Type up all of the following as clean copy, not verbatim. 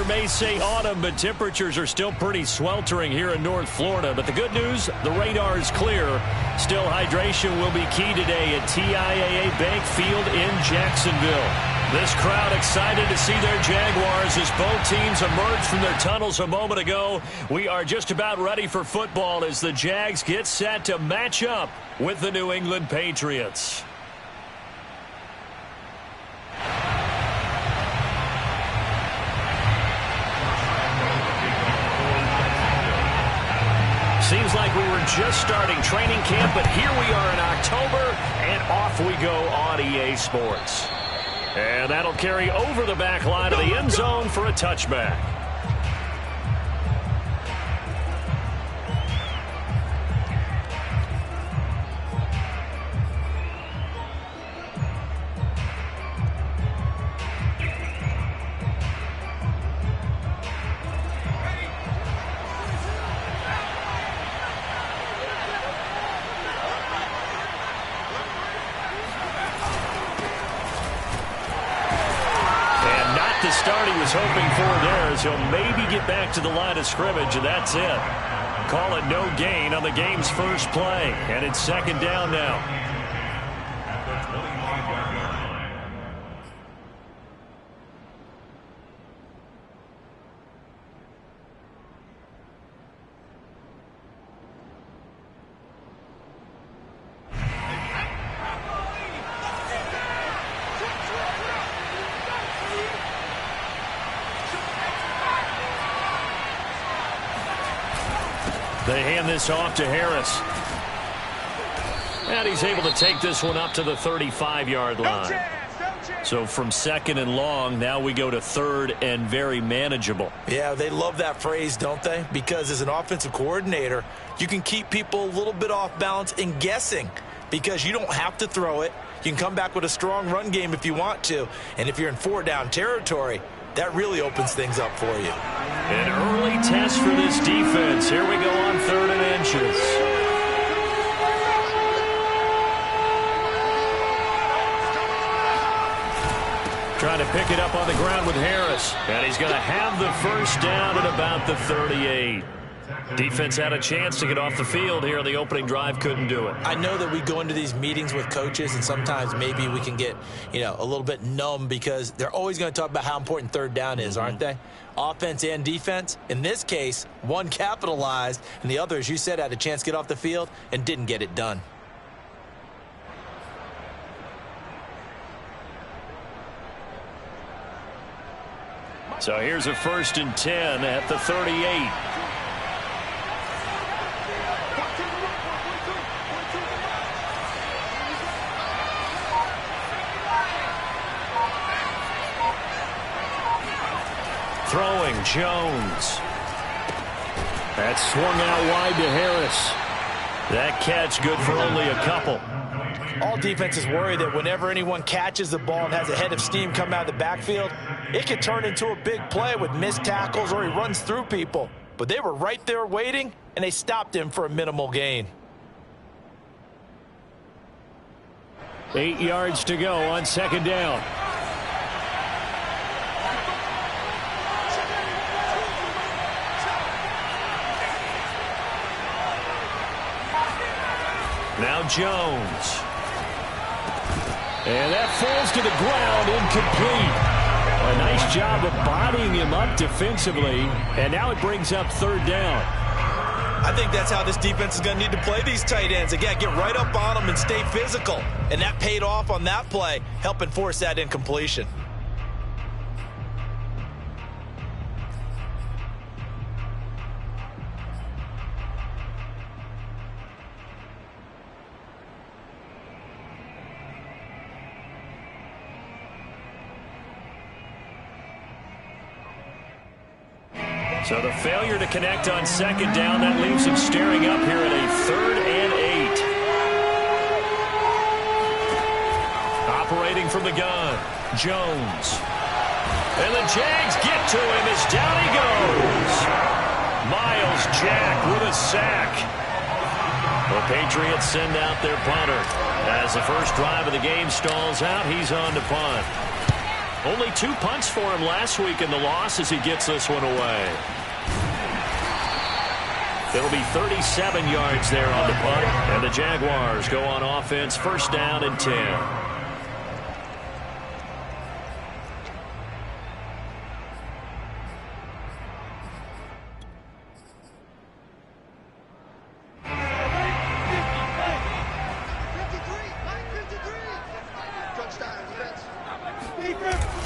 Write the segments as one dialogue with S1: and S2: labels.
S1: may say autumn, but temperatures are still pretty sweltering here in North Florida. But the good news, the radar is clear. Still, hydration will be key today at TIAA Bank Field in Jacksonville. This crowd excited to see their Jaguars as both teams emerged from their tunnels a moment ago. We are just about ready for football as the Jags get set to match up with the New England Patriots. Seems like we were just starting training camp, but here we are in October, and off we go on EA Sports. And that'll carry over the back line of the end zone for a touchback. The start he was hoping for there as he'll maybe get back to the line of scrimmage, and that's it. Call it no gain on the game's first play, and it's second down now. They hand this off to Harris. And he's able to take this one up to the 35-yard line. So from second and long, now we go to third and very manageable.
S2: Yeah, they love that phrase, don't they? Because as an offensive coordinator, you can keep people a little bit off balance and guessing because you don't have to throw it. You can come back with a strong run game if you want to. And if you're in four-down territory, that really opens things up for you.
S1: An early test for this defense. Here we go on third and inches. Trying to pick it up on the ground with Harris. And he's going to have the first down at about the 38. Defense had a chance to get off the field here on the opening drive, couldn't do it.
S2: I know that we go into these meetings with coaches and sometimes maybe we can get, a little bit numb because they're always going to talk about how important third down is, aren't they? Offense and defense. In this case, one capitalized and the other, as you said, had a chance to get off the field and didn't get it done.
S1: So here's a 1st and 10 at the 38. Throwing, Jones. That's swung out wide to Harris. That catch good for only a couple.
S2: All defenses worry that whenever anyone catches the ball and has a head of steam come out of the backfield, it could turn into a big play with missed tackles or he runs through people. But they were right there waiting, and they stopped him for a minimal gain.
S1: 8 yards to go on second down. Now Jones. And that falls to the ground, incomplete. A nice job of bodying him up defensively, and now it brings up third down.
S2: I think that's how this defense is going to need to play these tight ends. Again, get right up on them and stay physical. And that paid off on that play, helping force that incompletion.
S1: So the failure to connect on second down, that leaves him staring up here at a 3rd and 8. Operating from the gun, Jones. And the Jags get to him as down he goes. Miles Jack with a sack. The Patriots send out their punter. As the first drive of the game stalls out, he's on to punt. Only 2 punts for him last week in the loss as he gets this one away. It'll be 37 yards there on the punt, and the Jaguars go on offense, first down and 10.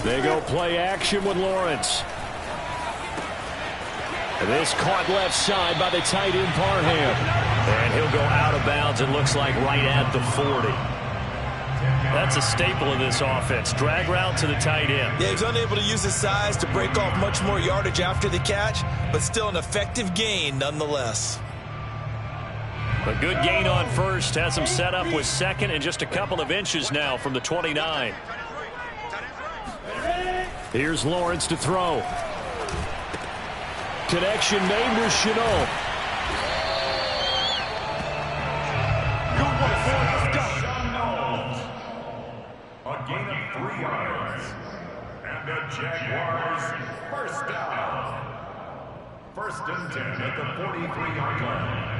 S1: They go play action with Lawrence. This caught left side by the tight end Parham. And he'll go out of bounds, it looks like right at the 40. That's a staple of this offense. Drag route to the tight end.
S2: Yeah, he was unable to use his size to break off much more yardage after the catch, but still an effective gain nonetheless.
S1: A good gain on first. Has him set up with second and just a couple of inches now from the 29. Here's Lawrence to throw. Connection made with Chenault.
S3: A gain of 3 yards. And the Jaguars first down. First and 10 at the 43-yard line.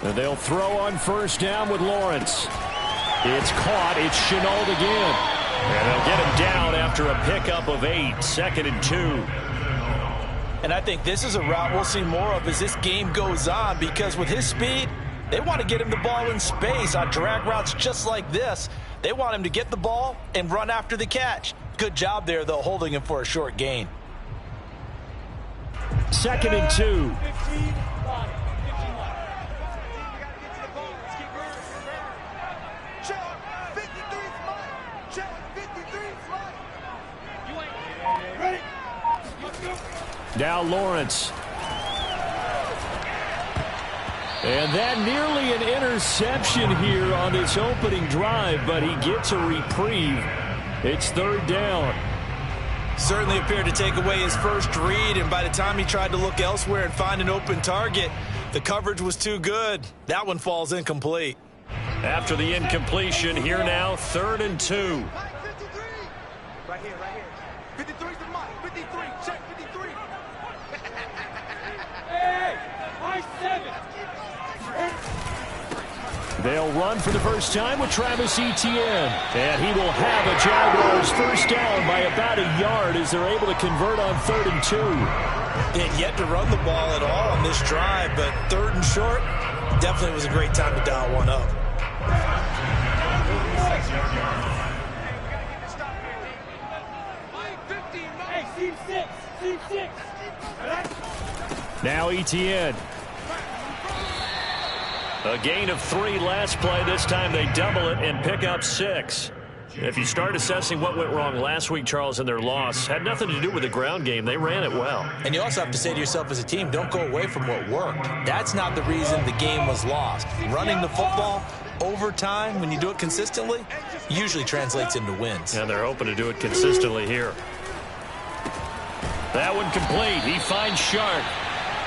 S1: And they'll throw on first down with Lawrence. It's caught. It's Chenault again. And they'll get him down after a pickup of 8. Second and 2.
S2: And I think this is a route we'll see more of as this game goes on, because with his speed, they want to get him the ball in space on drag routes just like this. They want him to get the ball and run after the catch. Good job there, though, holding him for a short gain.
S1: Second and 2. Now Lawrence. And that nearly an interception here on this opening drive, but he gets a reprieve. It's third down.
S2: Certainly appeared to take away his first read, and by the time he tried to look elsewhere and find an open target, the coverage was too good. That one falls incomplete.
S1: After the incompletion, here now, third and 2.
S4: Right here, right here. 53 to Mike. 53. Check 53. Hey, Mike 7.
S1: They'll run for the first time with Travis Etienne. And he will have a Jaguars first down by about a yard as they're able to convert on third and 2.
S2: He yet to run the ball at all on this drive, but third and short, definitely was a great time to dial one up.
S1: Now Etienne. A gain of 3 last play. This time they double it and pick up 6. If you start assessing what went wrong last week, Charles, in their loss, had nothing to do with the ground game. They ran it well.
S2: And you also have to say to yourself as a team, don't go away from what worked. That's not the reason the game was lost. Running the football over time, when you do it consistently, usually translates into wins.
S1: And they're hoping to do it consistently here. That one complete. He finds Shark.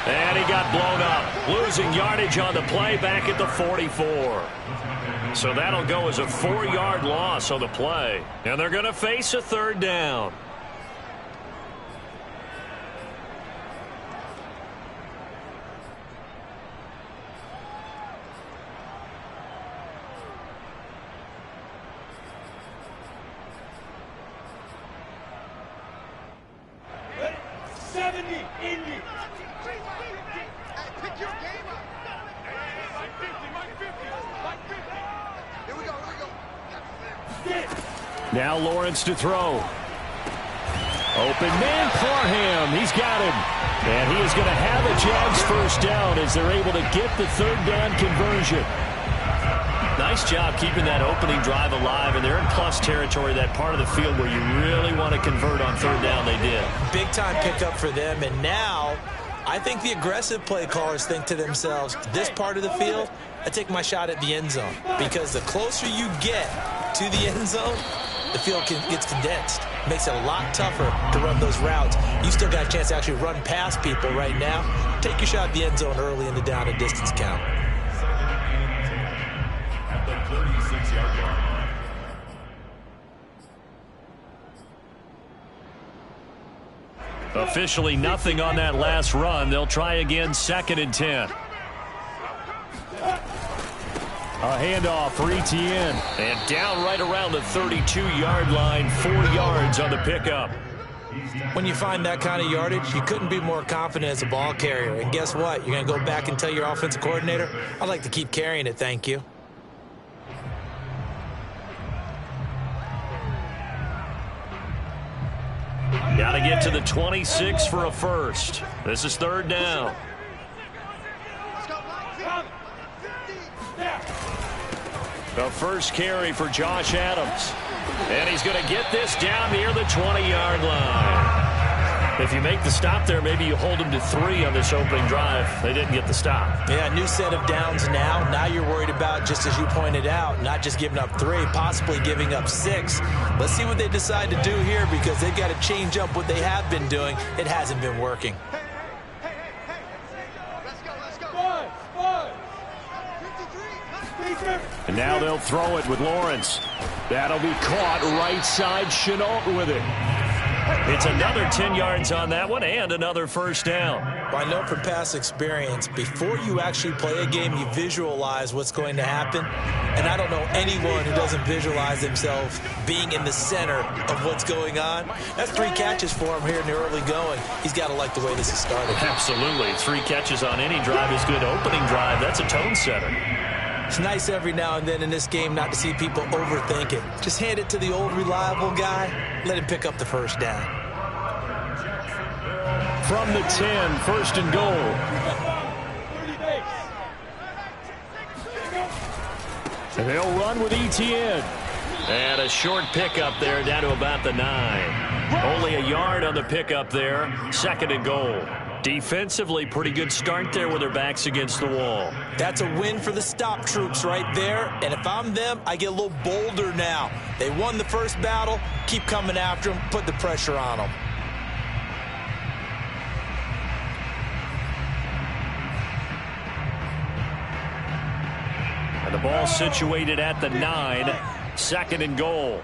S1: And he got blown up. Losing yardage on the play back at the 44. So that'll go as a 4-yard loss on the play. And they're going to face a third down. Now Lawrence to throw. Open man, Parham. He's got him. And he is going to have a Jags first down as they're able to get the third down conversion. Nice job keeping that opening drive alive, and they're in plus territory, that part of the field where you really want to convert on third down. They did.
S2: Big time pickup for them, and now I think the aggressive play callers think to themselves, this part of the field, I take my shot at the end zone, because the closer you get to the end zone, the field gets condensed. Makes it a lot tougher to run those routes. You still got a chance to actually run past people right now. Take your shot at the end zone early in the down and distance count.
S3: At the 36-yard line.
S1: Officially nothing on that last run. They'll try again, 2nd and 10. A handoff for Etienne. And down right around the 32-yard line, 4 yards on the pickup.
S2: When you find that kind of yardage, you couldn't be more confident as a ball carrier. And guess what? You're going to go back and tell your offensive coordinator, I'd like to keep carrying it, thank you.
S1: Got to get to the 26 for a first. This is 3rd down. The first carry for Josh Adams. And he's going to get this down near the 20-yard line. If you make the stop there, maybe you hold him to 3 on this opening drive. They didn't get the stop.
S2: Yeah, new set of downs now. Now you're worried about, just as you pointed out, not just giving up 3, possibly giving up 6. Let's see what they decide to do here, because they've got to change up what they have been doing. It hasn't been working.
S1: And now they'll throw it with Lawrence. That'll be caught right side. Chenault with it. It's another 10 yards on that one and another first down.
S2: Well, I know from past experience, before you actually play a game, you visualize what's going to happen. And I don't know anyone who doesn't visualize themselves being in the center of what's going on. That's 3 catches for him here in the early going. He's got to like the way this is started.
S1: Absolutely. 3 catches on any drive is good. Opening drive, that's a tone setter.
S2: It's nice every now and then in this game not to see people overthink it. Just hand it to the old reliable guy. Let him pick up the first down.
S1: From the 10, 1st and goal. And they'll run with Etienne. And a short pickup there down to about the 9. Only a yard on the pickup there. 2nd and goal. Defensively, pretty good start there with their backs against the wall.
S2: That's a win for the stop troops right there. And if I'm them, I get a little bolder now. They won the first battle. Keep coming after them. Put the pressure on them.
S1: And the ball situated at the 9. 2nd and goal.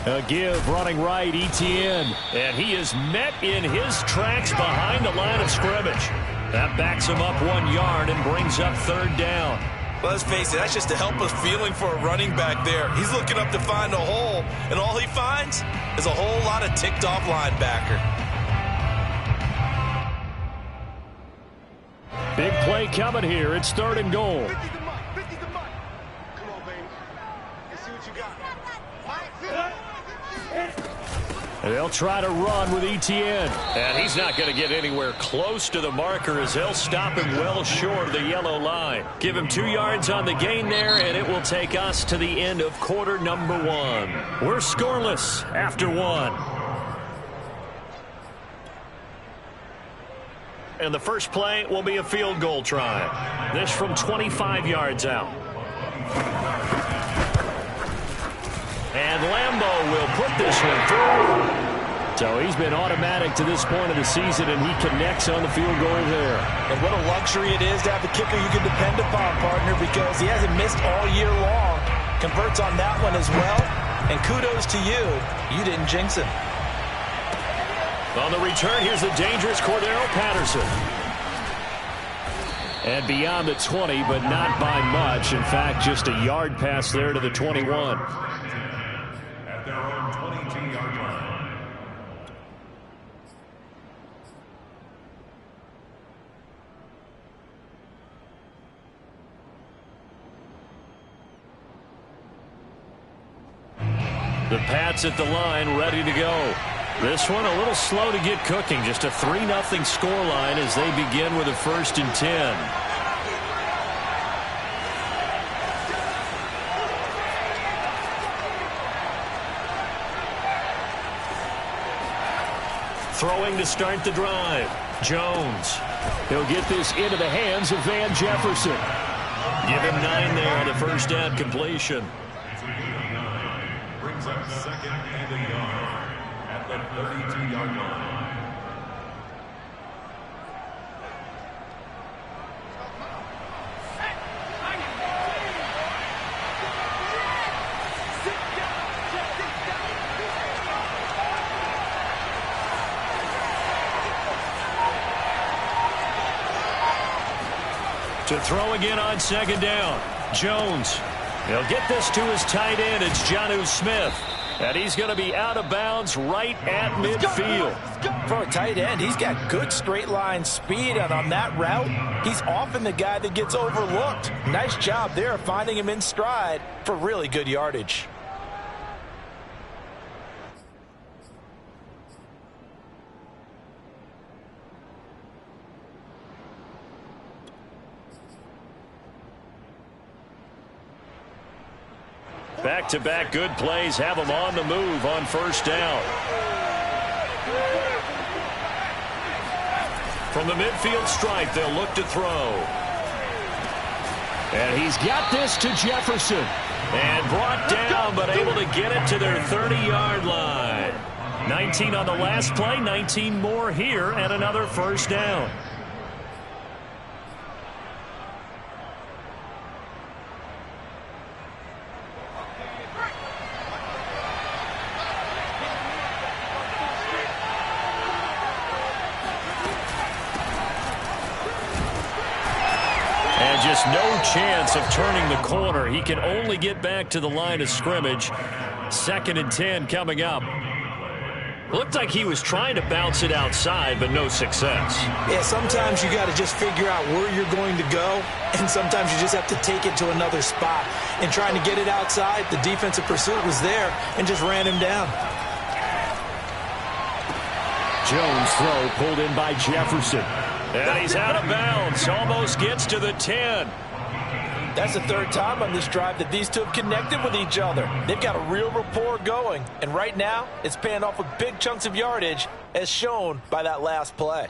S1: A give running right, Etienne. And he is met in his tracks behind the line of scrimmage. That backs him up 1 yard and brings up 3rd down.
S2: Well, let's face it, that's just a helpless feeling for a running back there. He's looking up to find a hole, and all he finds is a whole lot of ticked-off linebacker.
S1: Big play coming here. It's 3rd and goal.
S4: 50 the money. 50 the money. Come on, baby. Let's see what you got.
S1: And they'll try to run with Etienne. And he's not going to get anywhere close to the marker as they'll stop him well short of the yellow line. Give him 2 yards on the gain there, and it will take us to the end of quarter number 1. We're scoreless after 1. And the first play will be a field goal try. This from 25 yards out. And Lambeau will put this one through. So he's been automatic to this point of the season, and he connects on the field goal there.
S2: And what a luxury it is to have a kicker you can depend upon, partner, because he hasn't missed all year long. Converts on that one as well. And kudos to you. You didn't jinx him.
S1: On the return, here's the dangerous Cordero Patterson. And beyond the 20, but not by much. In fact, just a yard pass there to the 21.
S3: At their own 22-yard line.
S1: The Pats at the line, ready to go. This one a little slow to get cooking. Just a 3-0 scoreline as they begin with a 1st and 10. Throwing to start the drive. Jones. He'll get this into the hands of Van Jefferson. Give him 9 there on the first down completion.
S3: Brings up second and a yard at the 32-yard line.
S1: To throw again on second down. Jones. He'll get this to his tight end. It's Jonnu Smith. And he's going to be out of bounds right at midfield.
S2: For a tight end, he's got good straight line speed, and on that route, he's often the guy that gets overlooked. Nice job there finding him in stride for really good yardage.
S1: Back-to-back good plays have them on the move on first down. From the midfield stripe, they'll look to throw. And he's got this to Jefferson. And brought down, but able to get it to their 30-yard line. 19 on the last play, 19 more here, and another first down. Just no chance of turning the corner. He can only get back to the line of scrimmage. 2nd and 10 coming up. Looked like he was trying to bounce it outside, but no success.
S2: Yeah, sometimes you got to just figure out where you're going to go, and sometimes you just have to take it to another spot. And trying to get it outside, the defensive pursuit was there and just ran him down.
S1: Jones throw pulled in by Jefferson. And he's out of bounds. Almost gets to the 10.
S2: That's the 3rd time on this drive that these two have connected with each other. They've got a real rapport going. And right now, it's paying off with big chunks of yardage, as shown by that last play.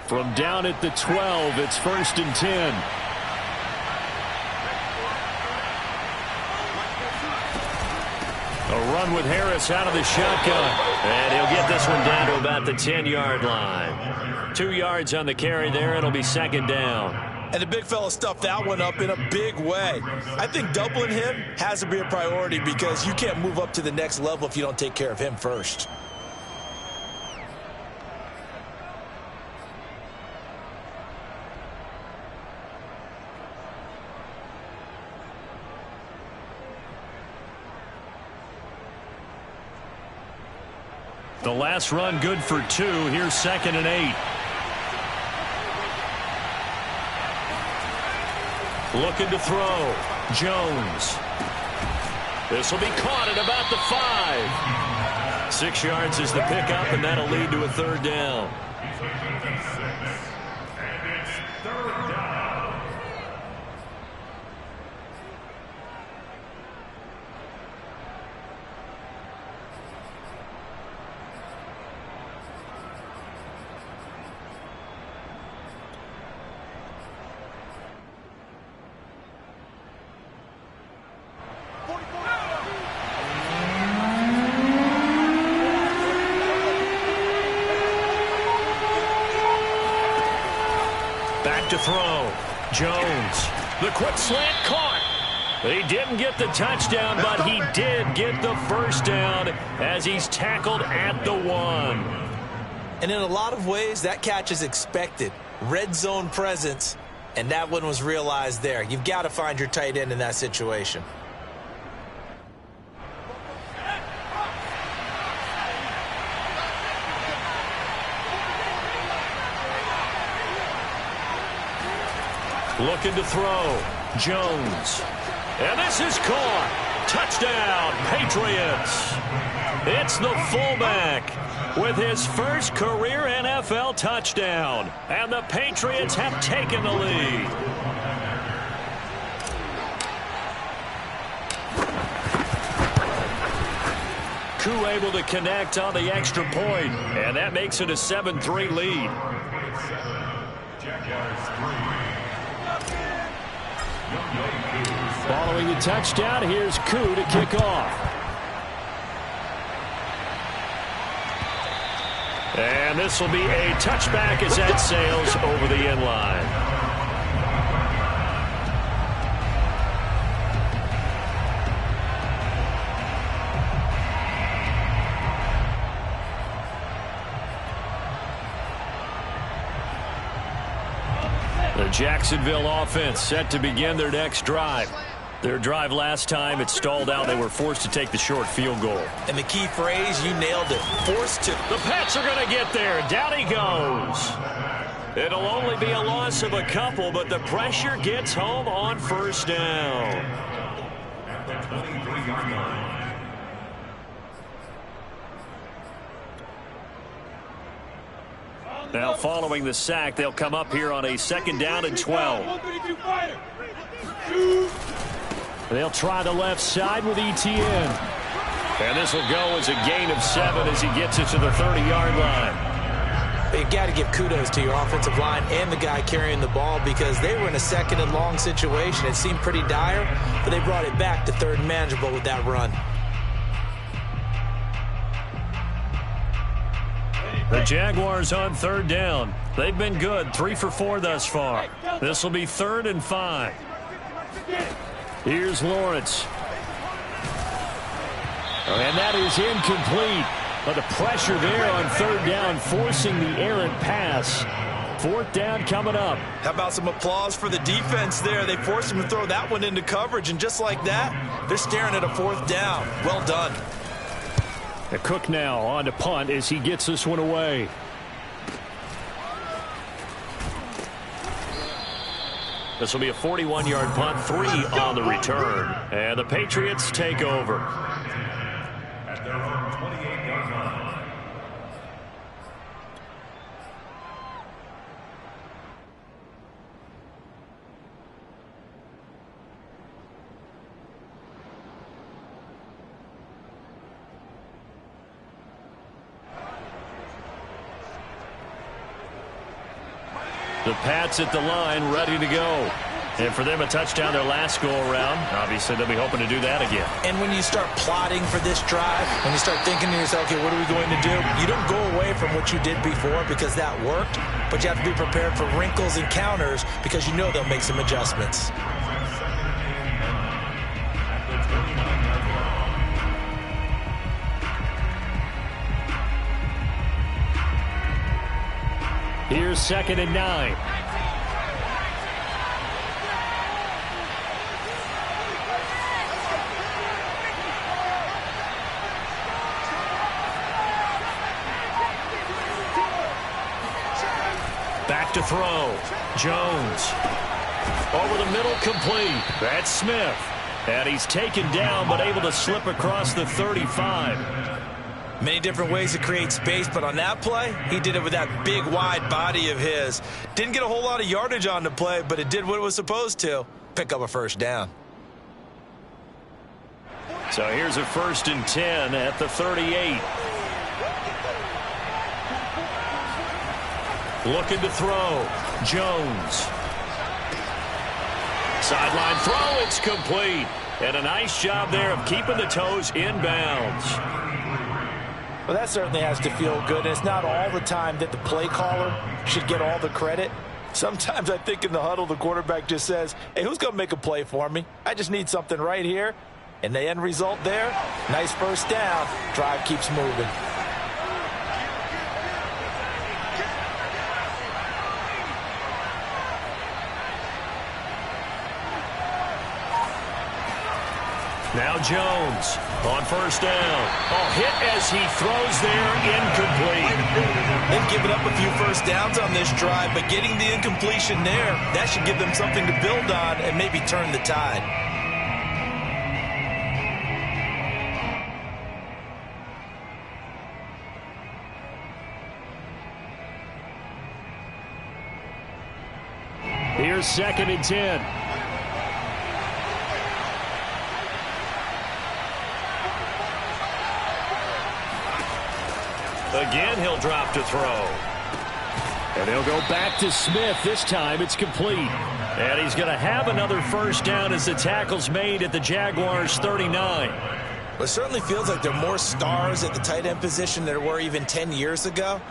S1: From down at the 12, it's 1st and 10. A run with Harris out of the shotgun. And he'll get this one down to about the 10-yard line. 2 yards on the carry there. It'll be 2nd down.
S2: And the big fella stuffed that one up in a big way. I think doubling him has to be a priority because you can't move up to the next level if you don't take care of him first.
S1: The last run good for 2. Here's 2nd and 8. Looking to throw. Jones. This will be caught at about the 5. 6 yards is the pickup, and that'll lead to a 3rd down.
S3: And it's 3rd down.
S1: To throw. Jones. The quick slant caught. He didn't get the touchdown, but he did get the first down as he's tackled at the 1.
S2: And in a lot of ways, that catch is expected. Red zone presence, and that one was realized there. You've got to find your tight end in that situation.
S1: Looking to throw. Jones. And this is caught. Touchdown, Patriots. It's the fullback with his first career NFL touchdown. And the Patriots have taken the lead. Koo able to connect on the extra point, and that makes it a 7-3 lead. Following the touchdown, here's Koo to kick off. And this will be a touchback as that sails over the end line. The Jacksonville offense set to begin their next drive. Their drive last time, it stalled out. They were forced to take the short field goal.
S2: And the key phrase, you nailed it, forced to.
S1: The Pats are going to get there. Down he goes. It'll only be a loss of a couple, but the pressure gets home on first down.
S3: At the 23-yard line.
S1: Now following the sack, they'll come up here on a 2nd down and 12. They'll try the left side with Etienne. And this will go as a gain of 7 as he gets it to the 30-yard line.
S2: You got to give kudos to your offensive line and the guy carrying the ball because they were in a 2nd and long situation. It seemed pretty dire, but they brought it back to 3rd and manageable with that run.
S1: The Jaguars on 3rd down. They've been good, 3 for 4 thus far. This will be 3rd and 5. Here's Lawrence. And that is incomplete. But the pressure there on 3rd down, forcing the errant pass. 4th down coming up.
S2: How about some applause for the defense there? They forced him to throw that one into coverage, and just like that, they're staring at a 4th down. Well done.
S1: The Cook now on to punt as he gets this one away. This will be a 41-yard punt, 3 on the return. And the Patriots take over.
S3: At their own 28-yard line.
S1: The Pats at the line, ready to go. And for them, a touchdown their last go-around. Obviously, they'll be hoping to do that again.
S2: And when you start plotting for this drive, when you start thinking to yourself, okay, what are we going to do? You don't go away from what you did before because that worked, but you have to be prepared for wrinkles and counters because you know they'll make some adjustments.
S1: Here's 2nd and 9. Back to throw. Jones. Over the middle, complete. That's Smith. And he's taken down, but able to slip across the 35.
S2: Many different ways to create space, but on that play, he did it with that big, wide body of his. Didn't get a whole lot of yardage on the play, but it did what it was supposed to. Pick up a 1st down.
S1: So here's a 1st and 10 at the 38. Looking to throw. Jones. Sideline throw, it's complete. And a nice job there of keeping the toes inbounds.
S2: Well, that certainly has to feel good. And it's not all the time that the play caller should get all the credit. Sometimes I think in the huddle, the quarterback just says, hey, who's going to make a play for me? I just need something right here. And the end result there, nice 1st down. Drive keeps moving.
S1: Now Jones on 1st down. Oh, hit as he throws there, incomplete.
S2: They've given up a few 1st downs on this drive, but getting the incompletion there, that should give them something to build on and maybe turn the tide.
S1: Here's 2nd and 10. Again, he'll drop to throw. And he'll go back to Smith. This time it's complete. And he's going to have another first down as the tackle's made at the Jaguars' 39.
S2: Well, it certainly feels like there are more stars at the tight end position than there were even 10 years ago.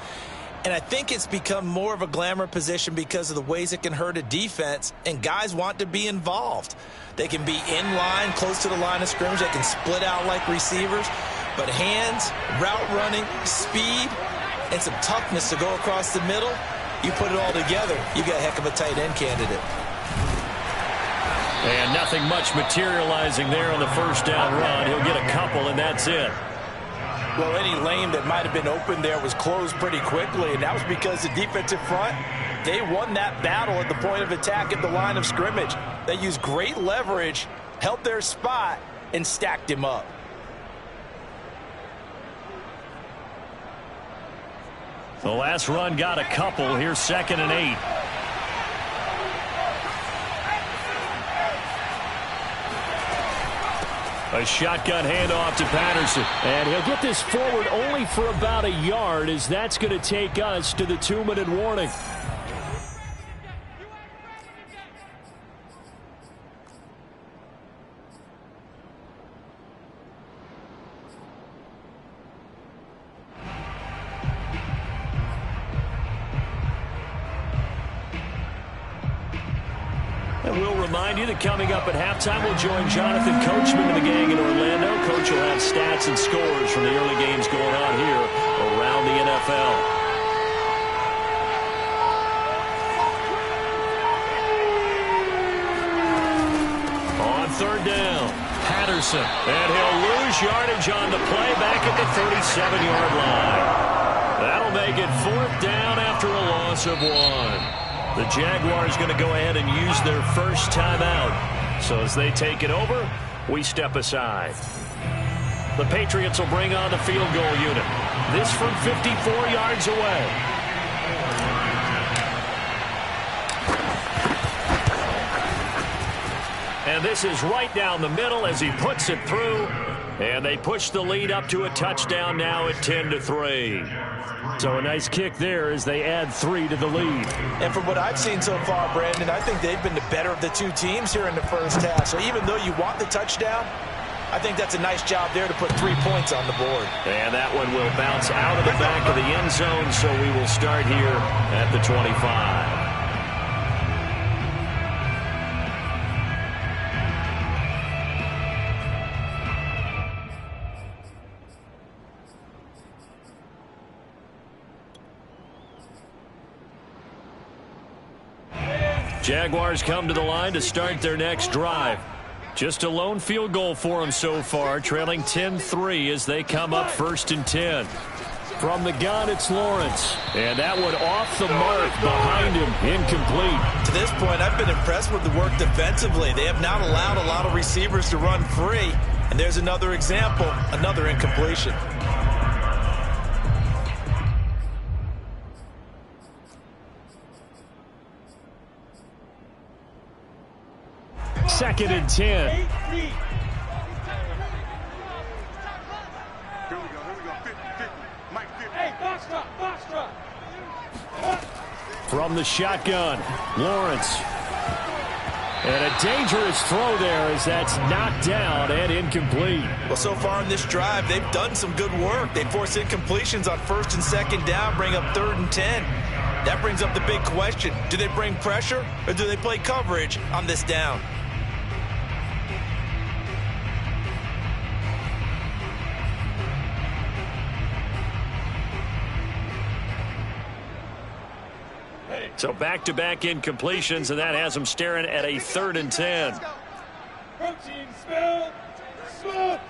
S2: And I think it's become more of a glamour position because of the ways it can hurt a defense, and guys want to be involved. They can be in line, close to the line of scrimmage. They can split out like receivers. But hands, route running, speed, and some toughness to go across the middle, you put it all together, you got a heck of a tight end candidate.
S1: And nothing much materializing there on the first down run. He'll get a couple, and that's it.
S2: Well, any lane that might have been open there was closed pretty quickly, and that was because the defensive front, they won that battle at the point of attack at the line of scrimmage. They used great leverage, held their spot, and stacked him up.
S1: The last run got a couple. Here's 2nd and 8. A shotgun handoff to Patterson. And he'll get this forward only for about a yard, as that's going to take us to the 2-minute warning. And we'll remind you that coming up at halftime, we'll join Jonathan Coachman and the gang in Orlando. Coach will have stats and scores from the early games going on here around the NFL. On 3rd down, Patterson. And he'll lose yardage on the play back at the 37-yard line. That'll make it 4th down after a loss of 1. The Jaguars going to go ahead and use their first timeout. So as they take it over, we step aside. The Patriots will bring on the field goal unit. This from 54 yards away. And this is right down the middle as he puts it through. And they push the lead up to a touchdown now at 10-3. So a nice kick there as they add 3 to the lead.
S2: And from what I've seen so far, Brandon, I think they've been the better of the two teams here in the first half. So even though you want the touchdown, I think that's a nice job there to put 3 points on the board.
S1: And that one will bounce out of the back of the end zone, so we will start here at the 25. Jaguars come to the line to start their next drive. Just a lone field goal for them so far, trailing 10-3 as they come up 1st and 10. From the gun, it's Lawrence. And that one off the mark behind him, incomplete.
S2: To this point, I've been impressed with the work defensively. They have not allowed a lot of receivers to run free. And there's another example, another incompletion.
S1: 2nd and 10.
S4: Here we go. 50-50. Mike 50. Hey, box drop.
S1: From the shotgun, Lawrence. And a dangerous throw there as that's knocked down and incomplete.
S2: Well, so far in this drive, they've done some good work. They force incompletions on 1st and 2nd down, bring up 3rd and 10. That brings up the big question. Do they bring pressure or do they play coverage on this down?
S1: So back-to-back incompletions, and that has them staring at a 3rd and 10.
S4: Protein spill. Smoke.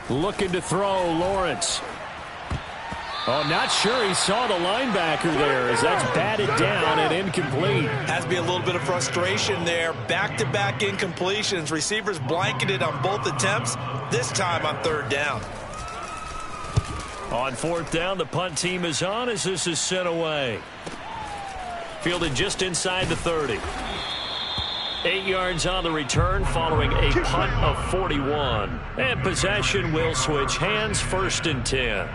S1: Looking to throw, Lawrence. Oh, not sure he saw the linebacker there as that's batted down and incomplete.
S2: Has to be a little bit of frustration there. Back-to-back incompletions. Receivers blanketed on both attempts, this time on 3rd down.
S1: On 4th down, the punt team is on as this is sent away. Fielded just inside the 30. 8 yards on the return following a punt of 41. And possession will switch hands, 1st and 10.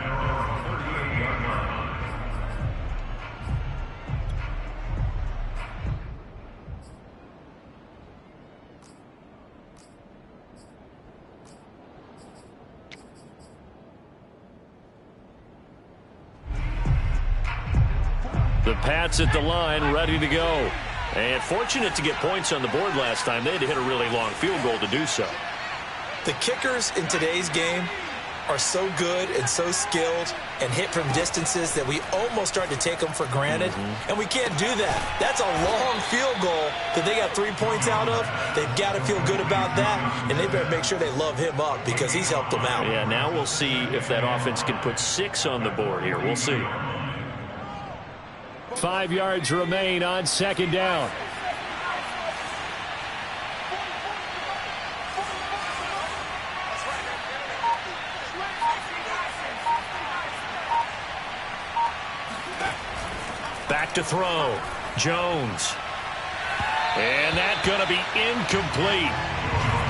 S1: The Pats at the line, ready to go. And fortunate to get points on the board last time. They had to hit a really long field goal to do so.
S2: The kickers in today's game are so good and so skilled and hit from distances that we almost start to take them for granted. And we can't do that. That's a long field goal that they got 3 points out of. They've got to feel good about that, and they better make sure they love him up because he's helped them out.
S1: Yeah, now we'll see if that offense can put 6 on the board here. We'll see. 5 yards remain on 2nd down. Back to throw. Jones. And that's going to be incomplete.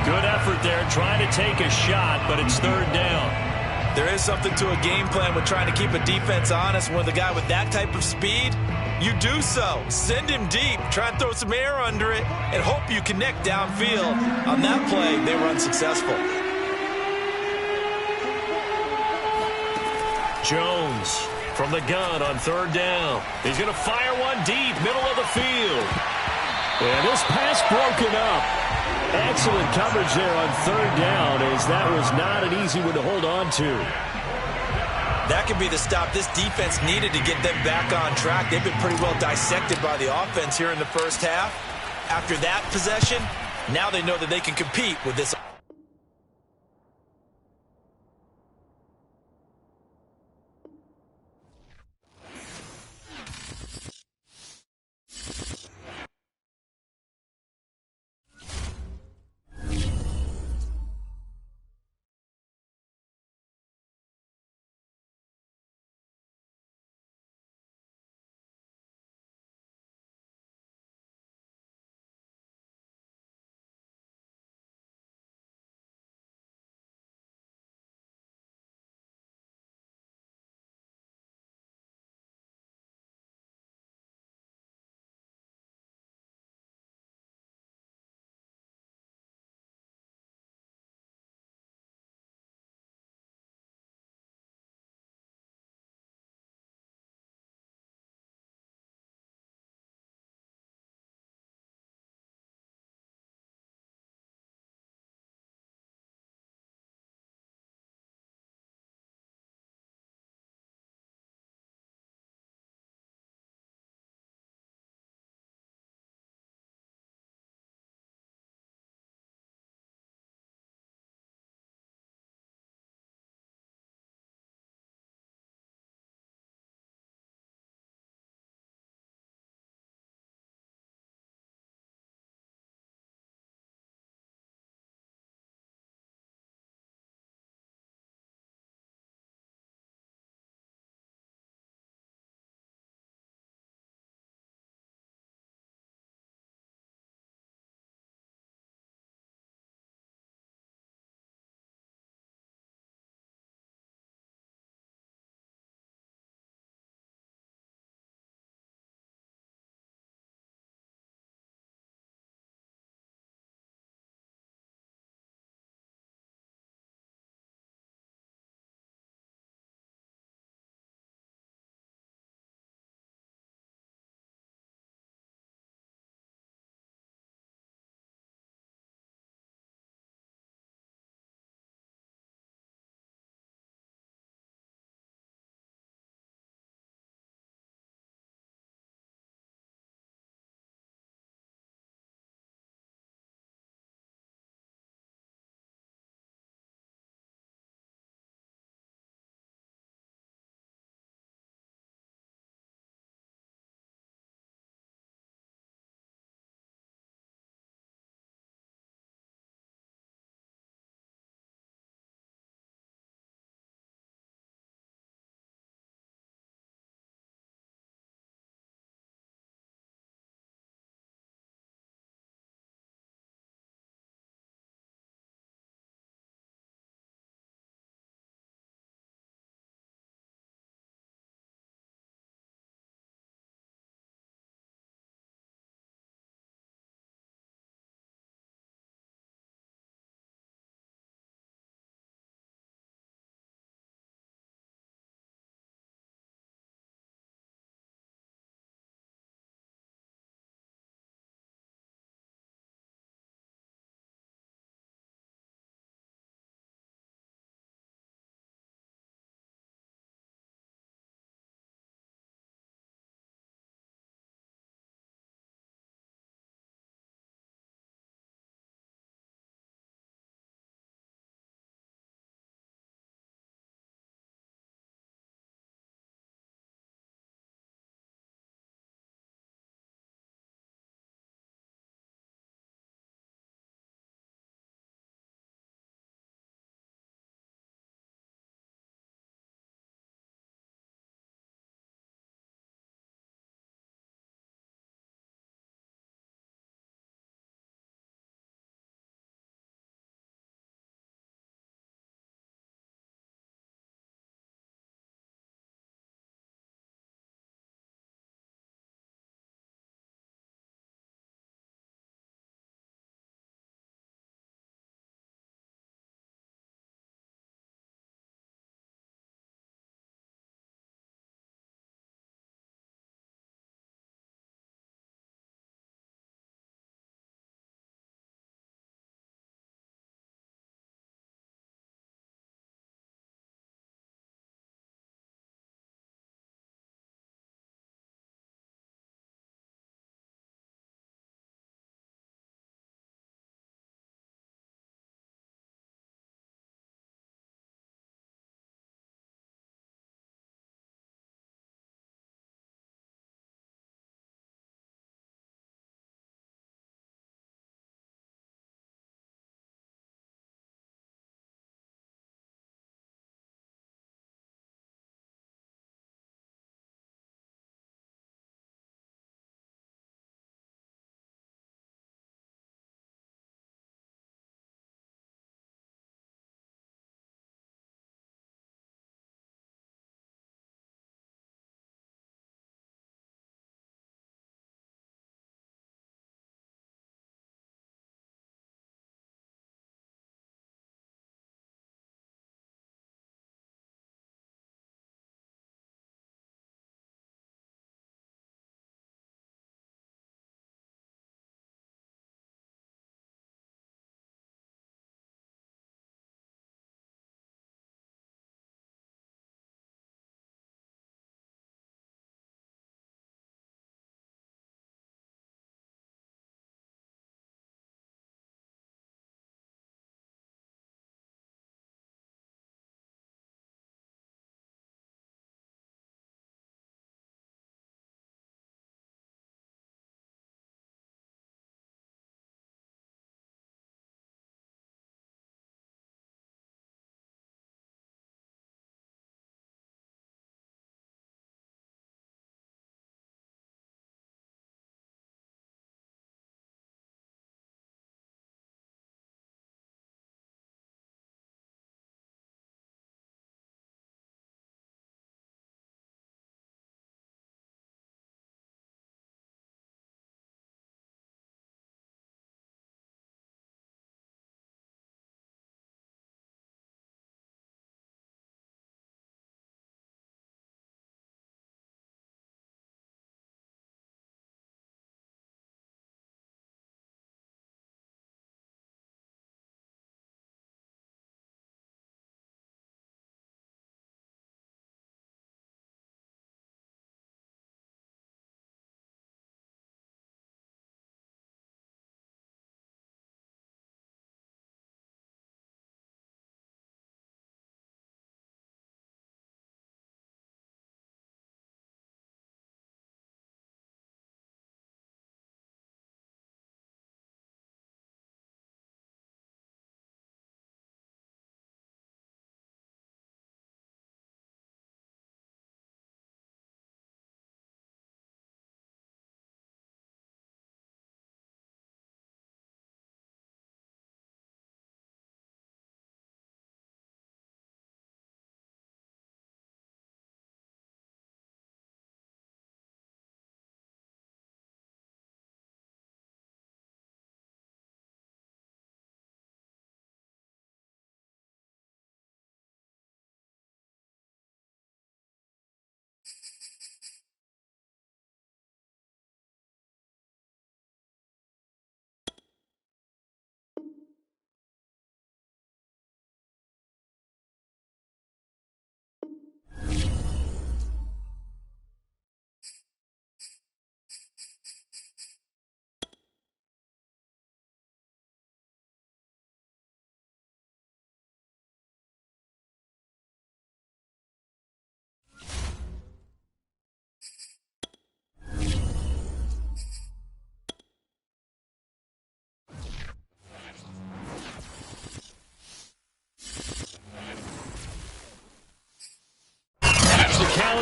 S1: Good effort there trying to take a shot, but it's 3rd down.
S2: There is something to a game plan with trying to keep a defense honest. When the guy with that type of speed, you do so. Send him deep. Try and throw some air under it and hope you connect downfield. On that play, they were unsuccessful.
S1: Jones from the gun on 3rd down. He's going to fire one deep, middle of the field. And this pass broken up. Excellent coverage there on 3rd down, as that was not an easy one to hold on to.
S2: That could be the stop this defense needed to get them back on track. They've been pretty well dissected by the offense here in the first half. After that possession, now they know that they can compete with this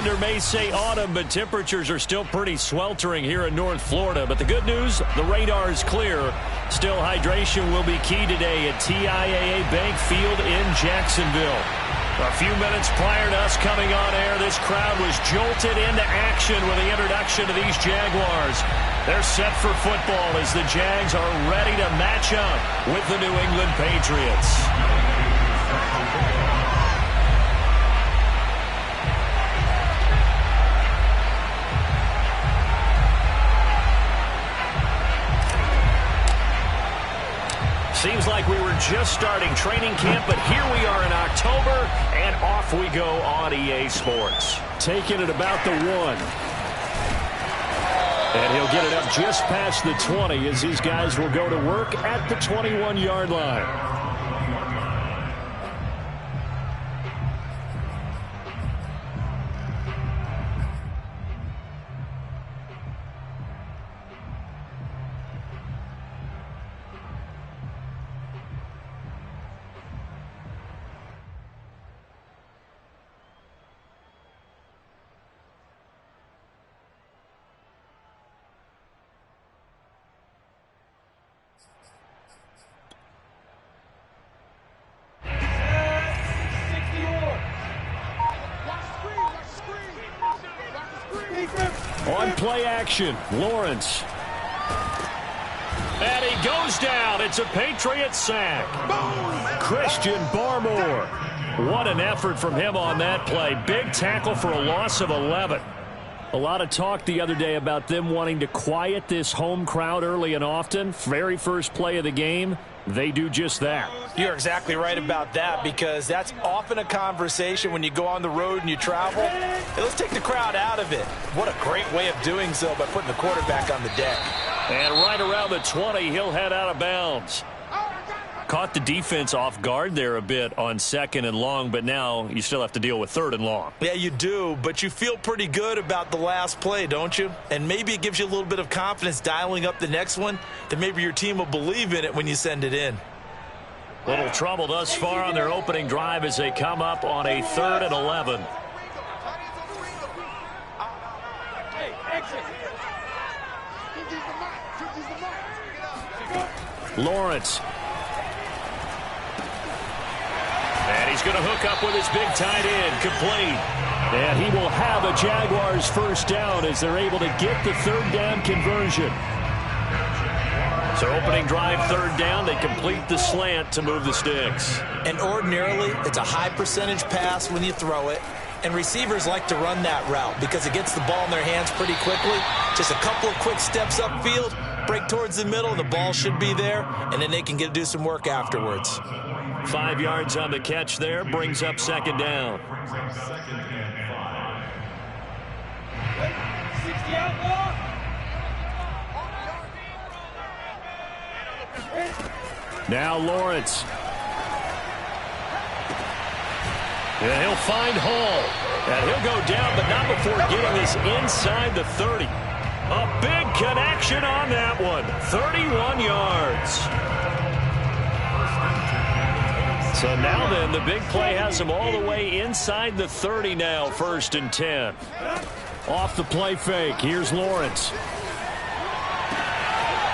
S1: calendar may say autumn, but temperatures are still pretty sweltering here in North Florida. But the good news, the radar is clear. Still, hydration will be key today at TIAA Bank Field in Jacksonville. A few minutes prior to us coming on air, this crowd was jolted into action with the introduction of these Jaguars. They're set for football as the Jags are ready to match up with the New England Patriots. Seems like we were just starting training camp, but here we are in October, and off we go on EA Sports. Taking it about the 1. And he'll get it up just past the 20 as these guys will go to work at the 21-yard line. On play action, Lawrence. And he goes down. It's a Patriots sack. Christian Barmore. What an effort from him on that play. Big tackle for a loss of 11. A lot of talk the other day about them wanting to quiet this home crowd early and often. Very first play of the game, they do just that.
S2: You're exactly right about that, because that's often a conversation when you go on the road and you travel. Hey, let's take the crowd out of it. What a great way of doing so by putting the quarterback on the deck.
S1: And right around the 20, he'll head out of bounds. Caught the defense off guard there a bit on 2nd and long, but now you still have to deal with 3rd and long.
S2: Yeah, you do, but you feel pretty good about the last play, don't you? And maybe it gives you a little bit of confidence dialing up the next one, that maybe your team will believe in it when you send it in.
S1: Little trouble thus far on their opening drive as they come up on a 3rd and 11. Lawrence. And he's going to hook up with his big tight end, complete. And he will have a Jaguars first down as they're able to get the 3rd down conversion. So opening drive, 3rd down, they complete the slant to move the sticks.
S2: And ordinarily, it's a high percentage pass when you throw it. And receivers like to run that route because it gets the ball in their hands pretty quickly. Just a couple of quick steps upfield, break towards the middle, the ball should be there, and then they can do some work afterwards.
S1: 5 yards on the catch there, brings up 2nd down. Now Lawrence. And he'll find Hall. And he'll go down, but not before getting this inside the 30. A big connection on that one. 31 yards. So now then, the big play has him all the way inside the 30 now, 1st and 10. Off the play fake, here's Lawrence.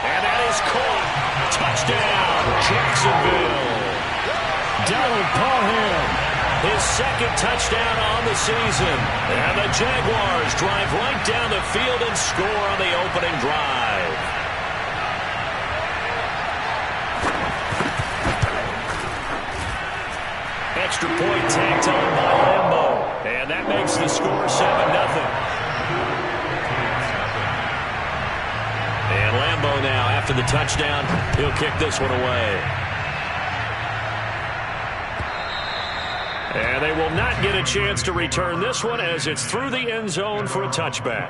S1: And that is caught. Touchdown, Jacksonville. Donald Parham, his 2nd touchdown on the season. And the Jaguars drive right down the field and score on the opening drive. Extra point tacked on by Lambo. And that makes the score 7-0. And Lambo now, after the touchdown, he'll kick this one away. And they will not get a chance to return this one as it's through the end zone for a touchback.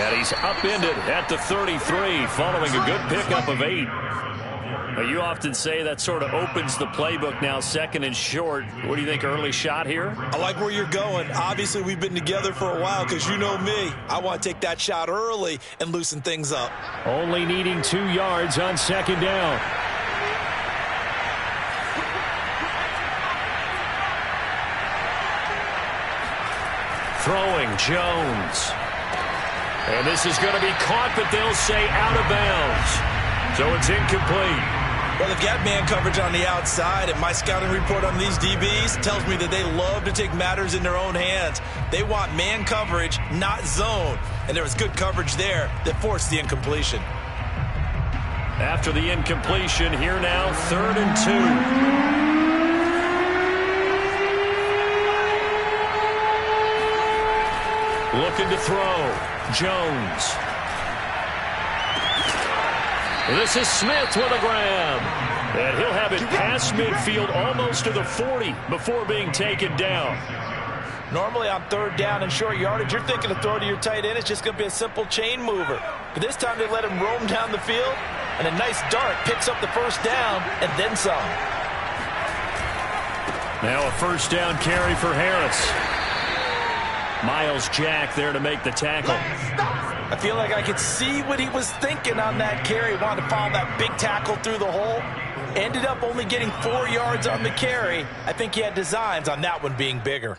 S1: And he's upended at the 33 following a good pickup of 8. You often say that sort of opens the playbook now, 2nd and short. What do you think, early shot here?
S2: I like where you're going. Obviously, we've been together for a while because you know me. I want to take that shot early and loosen things up.
S1: Only needing 2 yards on 2nd down. Throwing, Jones. And this is going to be caught, but they'll say out of bounds. So it's incomplete.
S2: Well, they've got man coverage on the outside, and my scouting report on these DBs tells me that they love to take matters in their own hands. They want man coverage, not zone. And there was good coverage there that forced the incompletion.
S1: After the incompletion, here now, 3rd and 2. Looking to throw. Jones. This is Smith with a grab. And he'll have it past midfield almost to the 40 before being taken down.
S2: Normally on 3rd down and short yardage, you're thinking to throw to your tight end. It's just going to be a simple chain mover. But this time they let him roam down the field, and a nice dart picks up the 1st down and then some.
S1: Now a 1st down carry for Harris. Miles Jack there to make the tackle.
S2: I feel like I could see what he was thinking on that carry. Wanted to follow that big tackle through the hole. Ended up only getting 4 yards on the carry. I think he had designs on that one being bigger.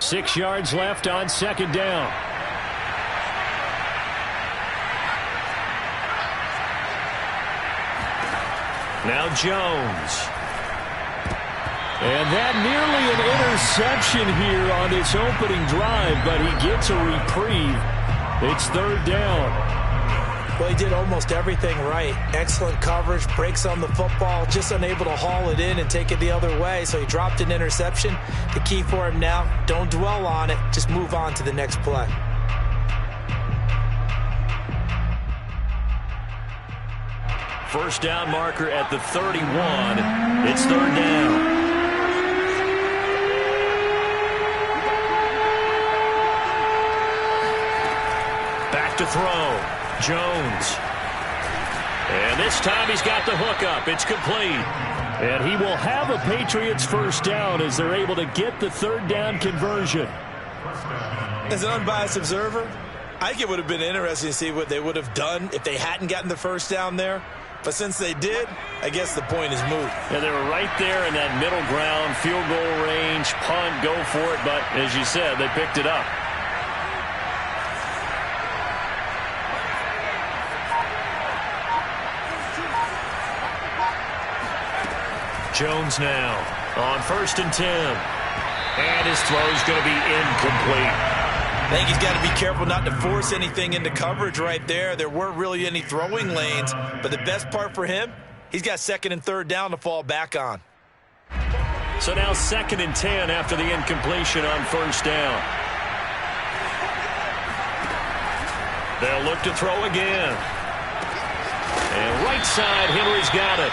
S1: Six yards left on 2nd down. Now Jones. And that nearly an interception here on its opening drive, but he gets a reprieve. It's 3rd down.
S2: Well, he did almost everything right. Excellent coverage, breaks on the football, just unable to haul it in and take it the other way, so he dropped an interception. The key for him now, don't dwell on it, just move on to the next play.
S1: First down marker at the 31. It's 3rd down. Back to throw. Jones. And this time he's got the hook up. It's complete. And he will have a Patriots 1st down as they're able to get the 3rd down conversion.
S2: As an unbiased observer, I think it would have been interesting to see what they would have done if they hadn't gotten the 1st down there. But since they did, I guess the point is moot.
S1: Yeah, they were right there in that middle ground, field goal range, punt, go for it. But as you said, they picked it up. Jones now on 1st and 10. And his throw's going to be incomplete.
S2: I think he's got to be careful not to force anything into coverage right there. There weren't really any throwing lanes, but the best part for him, he's got 2nd and 3rd down to fall back on.
S1: So now 2nd and 10 after the incompletion on 1st down. They'll look to throw again. And right side, Henry's got it.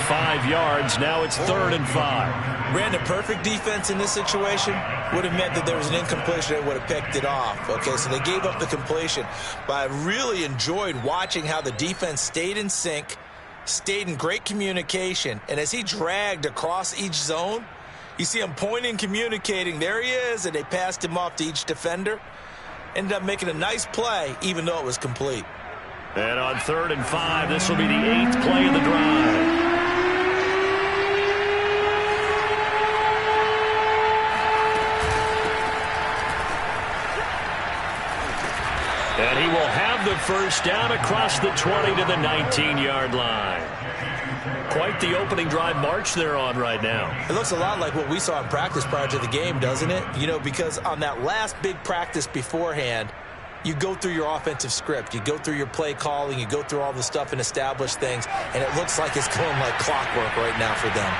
S1: 5 yards. Now it's 3rd and 5.
S2: Brandon, perfect defense in this situation would have meant that there was an incompletion that would have picked it off. Okay, so they gave up the completion. But I really enjoyed watching how the defense stayed in sync, stayed in great communication. And as he dragged across each zone, you see him pointing, communicating. There he is, and they passed him off to each defender. Ended up making a nice play, even though it was complete.
S1: And on 3rd and 5, this will be the 8th play of the drive. And he will have the 1st down across the 20 to the 19-yard line. Quite the opening drive march they're on right now.
S2: It looks a lot like what we saw in practice prior to the game, doesn't it? You know, because on that last big practice beforehand, you go through your offensive script. You go through your play calling. You go through all the stuff and establish things. And it looks like it's going like clockwork right now for them.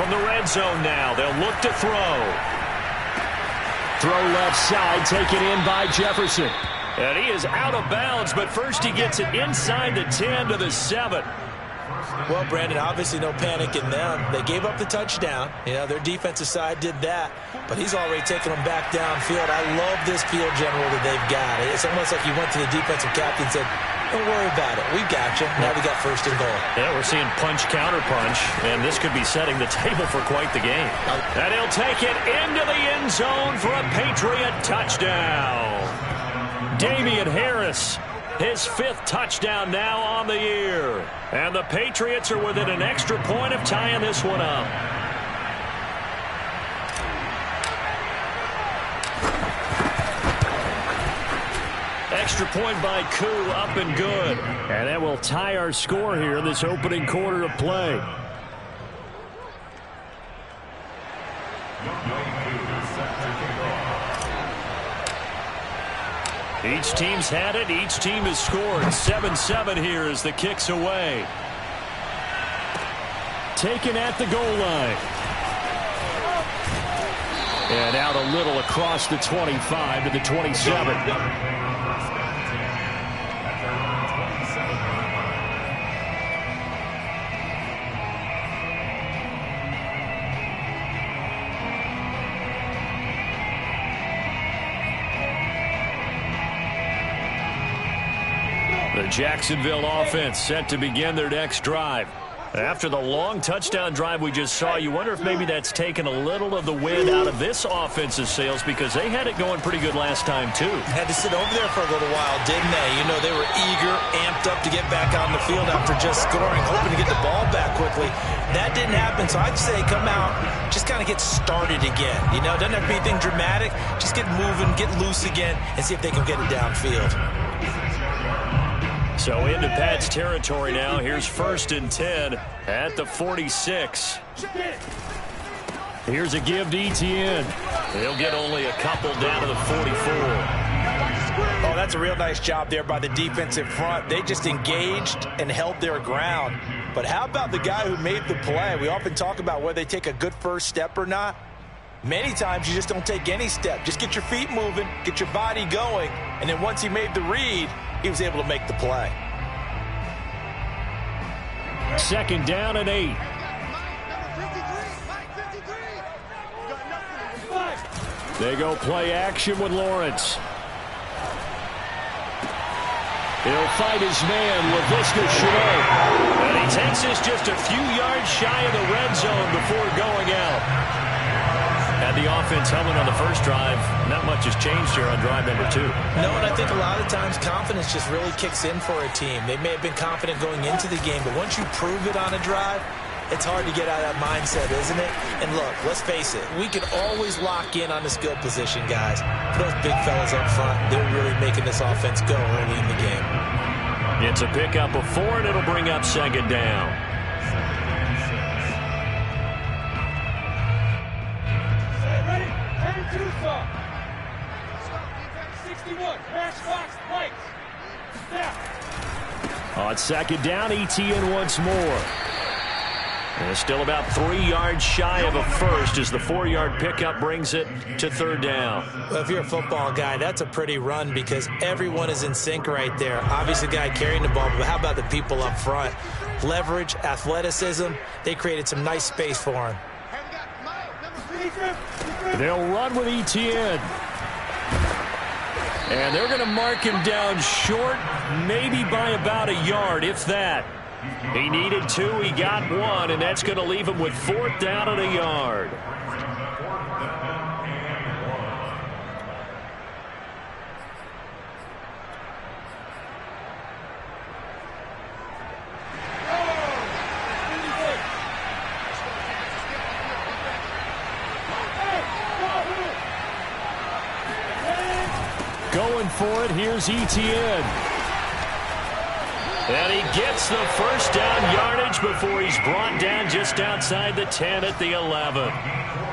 S1: from the red zone now. They'll look to throw. Throw left side, taken in by Jefferson. And he is out of bounds, but first he gets it inside the 10 to the 7.
S2: Well, Brandon, obviously no panic in them. They gave up the touchdown. You know, their defensive side did that, but he's already taken them back downfield. I love this field general that they've got. It's almost like he went to the defensive captain and said, don't worry about it. We got you. Now we got first and goal.
S1: Yeah, we're seeing punch, counter punch, and this could be setting the table for quite the game. And he'll take it into the end zone for a Patriot touchdown. Damian Harris, his 5th touchdown now on the year. And the Patriots are within an extra point of tying this one up. Extra point by Koo, up and good. And that will tie our score here in this opening quarter of play. Each team's had it. Each team has scored. 7-7 here as the kick's away. Taken at the goal line. And out a little across the 25 to the 27. The Jacksonville offense set to begin their next drive. After the long touchdown drive we just saw, you wonder if maybe that's taken a little of the wind out of this offense's sails because they had it going pretty good last time, too.
S2: Had to sit over there for a little while, didn't they? You know, they were eager, amped up to get back on the field after just scoring, hoping to get the ball back quickly. That didn't happen, so I'd say come out, just kind of get started again. You know, doesn't have to be anything dramatic. Just get moving, get loose again, and see if they can get it downfield.
S1: So into Pat's territory now. Here's 1st and 10 at the 46. Here's a give to Etienne. He'll get only a couple down to the 44.
S2: Oh, that's a real nice job there by the defensive front. They just engaged and held their ground. But how about the guy who made the play? We often talk about whether they take a good first step or not. Many times you just don't take any step. Just get your feet moving, get your body going, and then once he made the read, he was able to make the play.
S1: 2nd down and 8. They go play action with Lawrence. He'll fight his man, LaVisca Chenault. And he takes this just a few yards shy of the red zone before going out. Had the offense humming on the first drive. Not much has changed here on drive number 2.
S2: No, and I think a lot of times confidence just really kicks in for a team. They may have been confident going into the game, but once you prove it on a drive, it's hard to get out of that mindset, isn't it? And look, let's face it, we can always lock in on the skill position, guys. For those big fellas up front, they're really making this offense go early in the game.
S1: It's a pickup of 4, and it'll bring up 2nd down. On 2nd down, Etienne once more. And still about 3 yards shy of a first as the 4-yard pickup brings it to 3rd down.
S2: Well, if you're a football guy, that's a pretty run because everyone is in sync right there. Obviously, the guy carrying the ball, but how about the people up front? Leverage, athleticism, they created some nice space for him.
S1: They'll run with Etienne. And they're going to mark him down short, maybe by about a yard, if that. He needed 2, he got 1, and that's going to leave him with 4th down and a yard. Going for it, here's Etienne. And he gets the first down yardage before he's brought down just outside the 10 at the 11.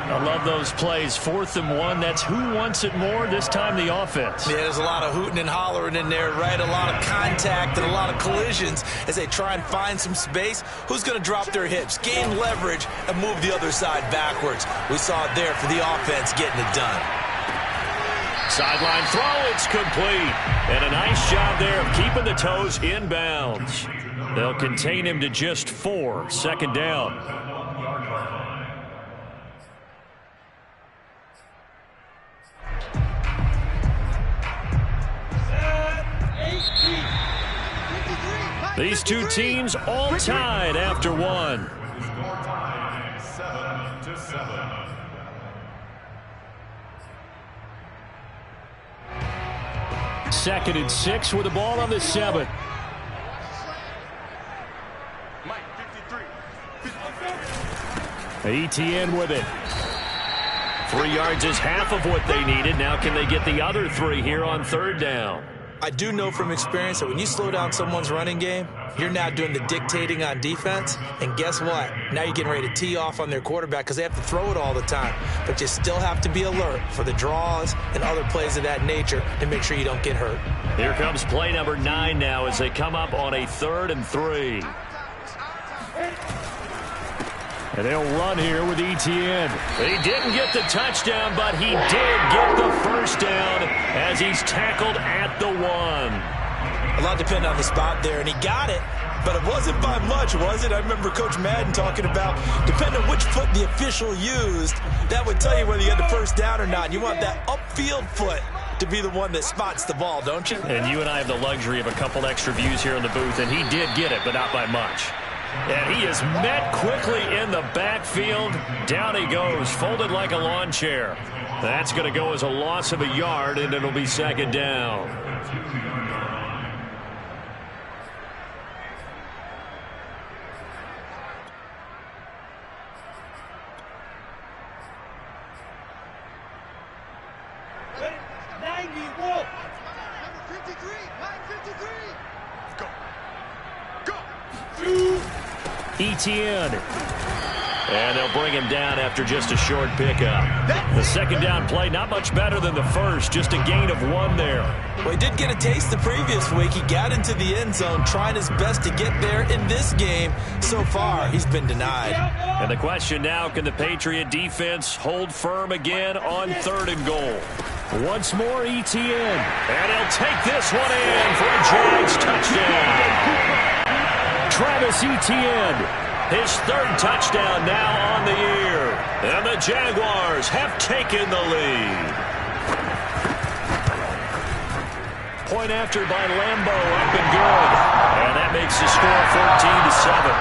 S1: I love those plays. 4th and 1. That's who wants it more. This time the offense.
S2: Yeah, there's a lot of hooting and hollering in there, right? A lot of contact and a lot of collisions as they try and find some space. Who's going to drop their hips, gain leverage, and move the other side backwards? We saw it there for the offense getting it done.
S1: Sideline throw, it's complete. And a nice job there of keeping the toes inbounds. They'll contain him to just 4. 2nd down. These two teams all tied after 1.
S3: Score time 7-7.
S1: Second and 6 with the ball on the 7th.
S4: Mike, 53.
S1: ETN with it. 3 yards is half of what they needed. Now can they get the other 3 here on 3rd down?
S2: I do know from experience that when you slow down someone's running game, you're now doing the dictating on defense. And guess what? Now you're getting ready to tee off on their quarterback because they have to throw it all the time. But you still have to be alert for the draws and other plays of that nature to make sure you don't get hurt.
S1: Here comes play number 9 now as they come up on a 3rd and 3. And they'll run here with ETN. He didn't get the touchdown, but he did get the first down as he's tackled at the 1.
S2: A lot depended on the spot there, and he got it, but it wasn't by much, was it? I remember Coach Madden talking about, depending on which foot the official used, that would tell you whether you had the first down or not. You want that upfield foot to be the one that spots the ball, don't you?
S1: And you and I have the luxury of a couple extra views here in the booth, and he did get it, but not by much. And he is met quickly in the backfield. Down he goes, folded like a lawn chair. That's going to go as a loss of a yard, and it'll be 2nd down. ETN. And they'll bring him down after just a short pickup. The 2nd down play, not much better than the first, just a gain of 1 there.
S2: Well, he did get a taste the previous week. He got into the end zone, trying his best to get there in this game. So far, he's been denied.
S1: And the question now, can the Patriot defense hold firm again on 3rd and goal? Once more, ETN. And he'll take this one in for a Jags touchdown. Travis Etienne, his 3rd touchdown now on the year. And the Jaguars have taken the lead. Point after by Lambeau, up and good. And that makes the score 14-7.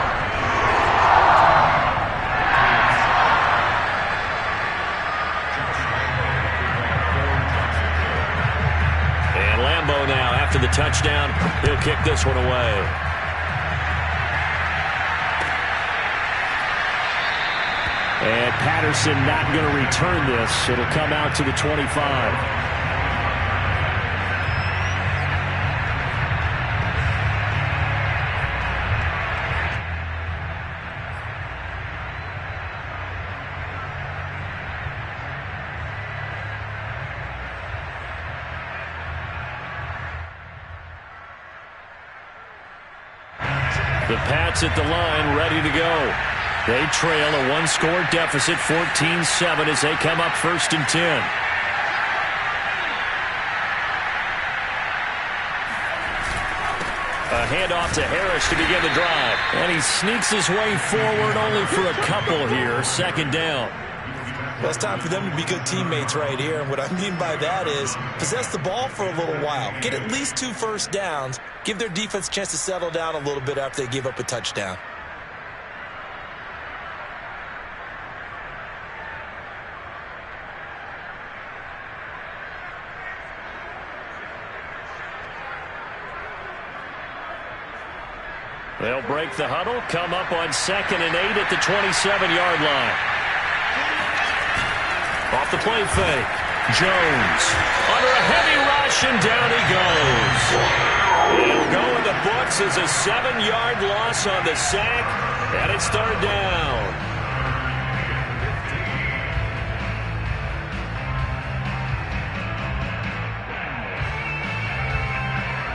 S1: And Lambeau now, after the touchdown, he'll kick this one away. And Patterson not going to return this. It'll come out to the 25. The Pats at the line, ready to go. They trail a 1-score deficit, 14-7, as they come up 1st and 10. A handoff to Harris to begin the drive. And he sneaks his way forward only for a couple here. 2nd down.
S2: Well, it's time for them to be good teammates right here. And what I mean by that is possess the ball for a little while. Get at least 2 first downs. Give their defense a chance to settle down a little bit after they give up a touchdown.
S1: They'll break the huddle, come up on 2nd and 8 at the 27-yard line. Off the play fake. Jones under a heavy rush, and down he goes. It'll go in the books as a 7-yard loss on the sack, and it's 3rd down.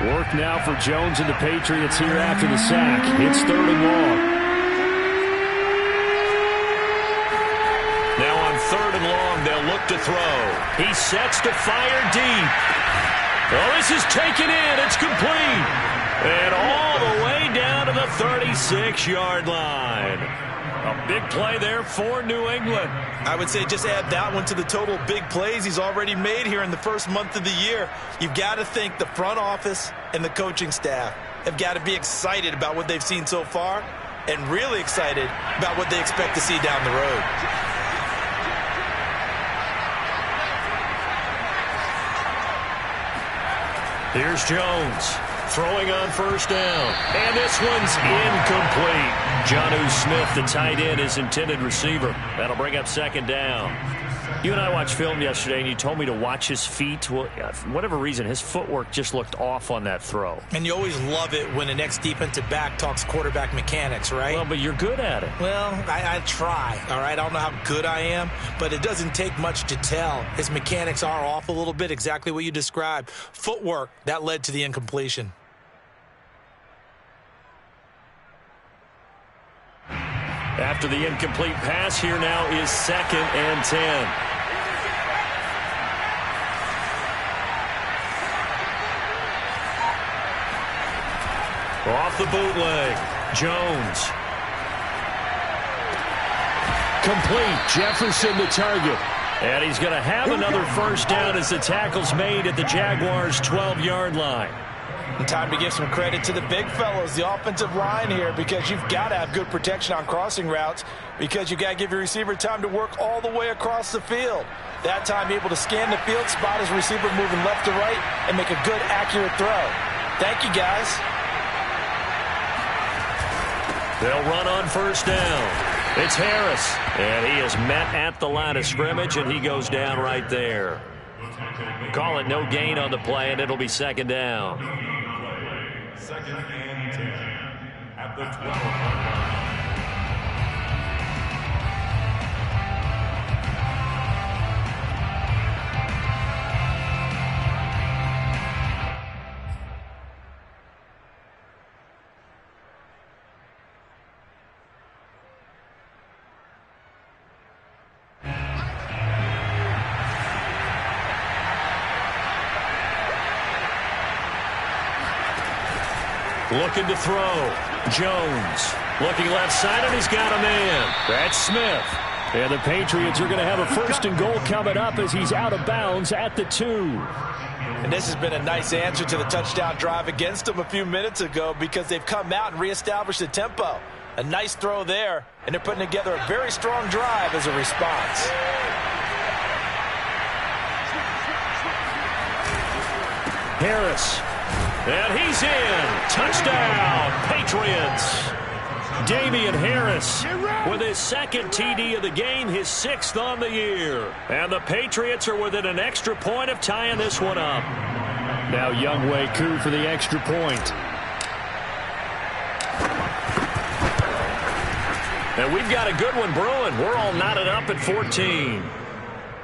S1: Work now for Jones and the Patriots here after the sack. It's 3rd and long. Now on 3rd and long, they'll look to throw. He sets to fire deep. Well, this is taken in. It's complete. And all the way down to the 36-yard line. A big play there for New England.
S2: I would say just add that one to the total big plays he's already made here in the first month of the year. You've got to think the front office and the coaching staff have got to be excited about what they've seen so far and really excited about what they expect to see down the road.
S1: Here's Jones. Throwing on 1st down. And this one's incomplete. Jonnu Smith, the tight end, his intended receiver. That'll bring up 2nd down. You and I watched film yesterday, and you told me to watch his feet. Well, for whatever reason, his footwork just looked off on that throw.
S2: And you always love it when an ex-defensive back talks quarterback mechanics, right?
S1: Well, but you're good at it.
S2: Well, I try, all right? I don't know how good I am, but it doesn't take much to tell. His mechanics are off a little bit, exactly what you described. Footwork, that led to the incompletion.
S1: After the incomplete pass, here now is 2nd and 10. Off the bootleg. Jones. Complete. Jefferson the target. And he's going to have another 1st down as the tackle's made at the Jaguars' 12-yard line.
S2: And time to give some credit to the big fellows, the offensive line here, because you've got to have good protection on crossing routes because you've got to give your receiver time to work all the way across the field. That time able to scan the field, spot his receiver moving left to right, and make a good, accurate throw. Thank you, guys.
S1: They'll run on 1st down. It's Harris, and he is met at the line of scrimmage, and he goes down right there. Call it no gain on the play, and it'll be 2nd down.
S3: 2nd and 10 at the 12.
S1: Looking to throw. Jones. Looking left side, and he's got a man. That's Smith. And the Patriots are going to have a 1st and goal coming up as he's out of bounds at the 2.
S2: And this has been a nice answer to the touchdown drive against them a few minutes ago because they've come out and reestablished the tempo. A nice throw there, and they're putting together a very strong drive as a response.
S1: Harris. And he's in. Touchdown, Patriots. Damian Harris with his 2nd TD of the game, his 6th on the year. And the Patriots are within an extra point of tying this one up. Now Younghoe Koo for the extra point. And we've got a good one brewing. We're all knotted up at 14.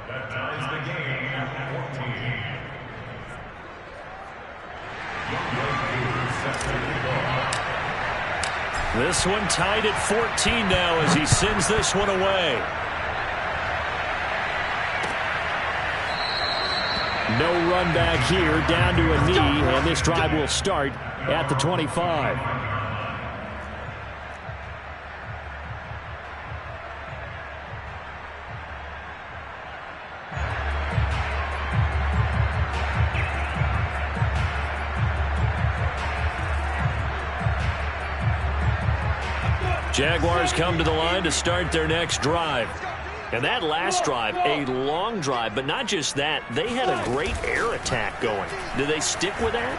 S3: That ties the game at 14.
S1: This one tied at 14 now as he sends this one away. No run back here, down to a knee, and this drive will start at the 25. Jaguars come to the line to start their next drive. And that last drive, a long drive, but not just that. They had a great air attack going. Do they stick with that?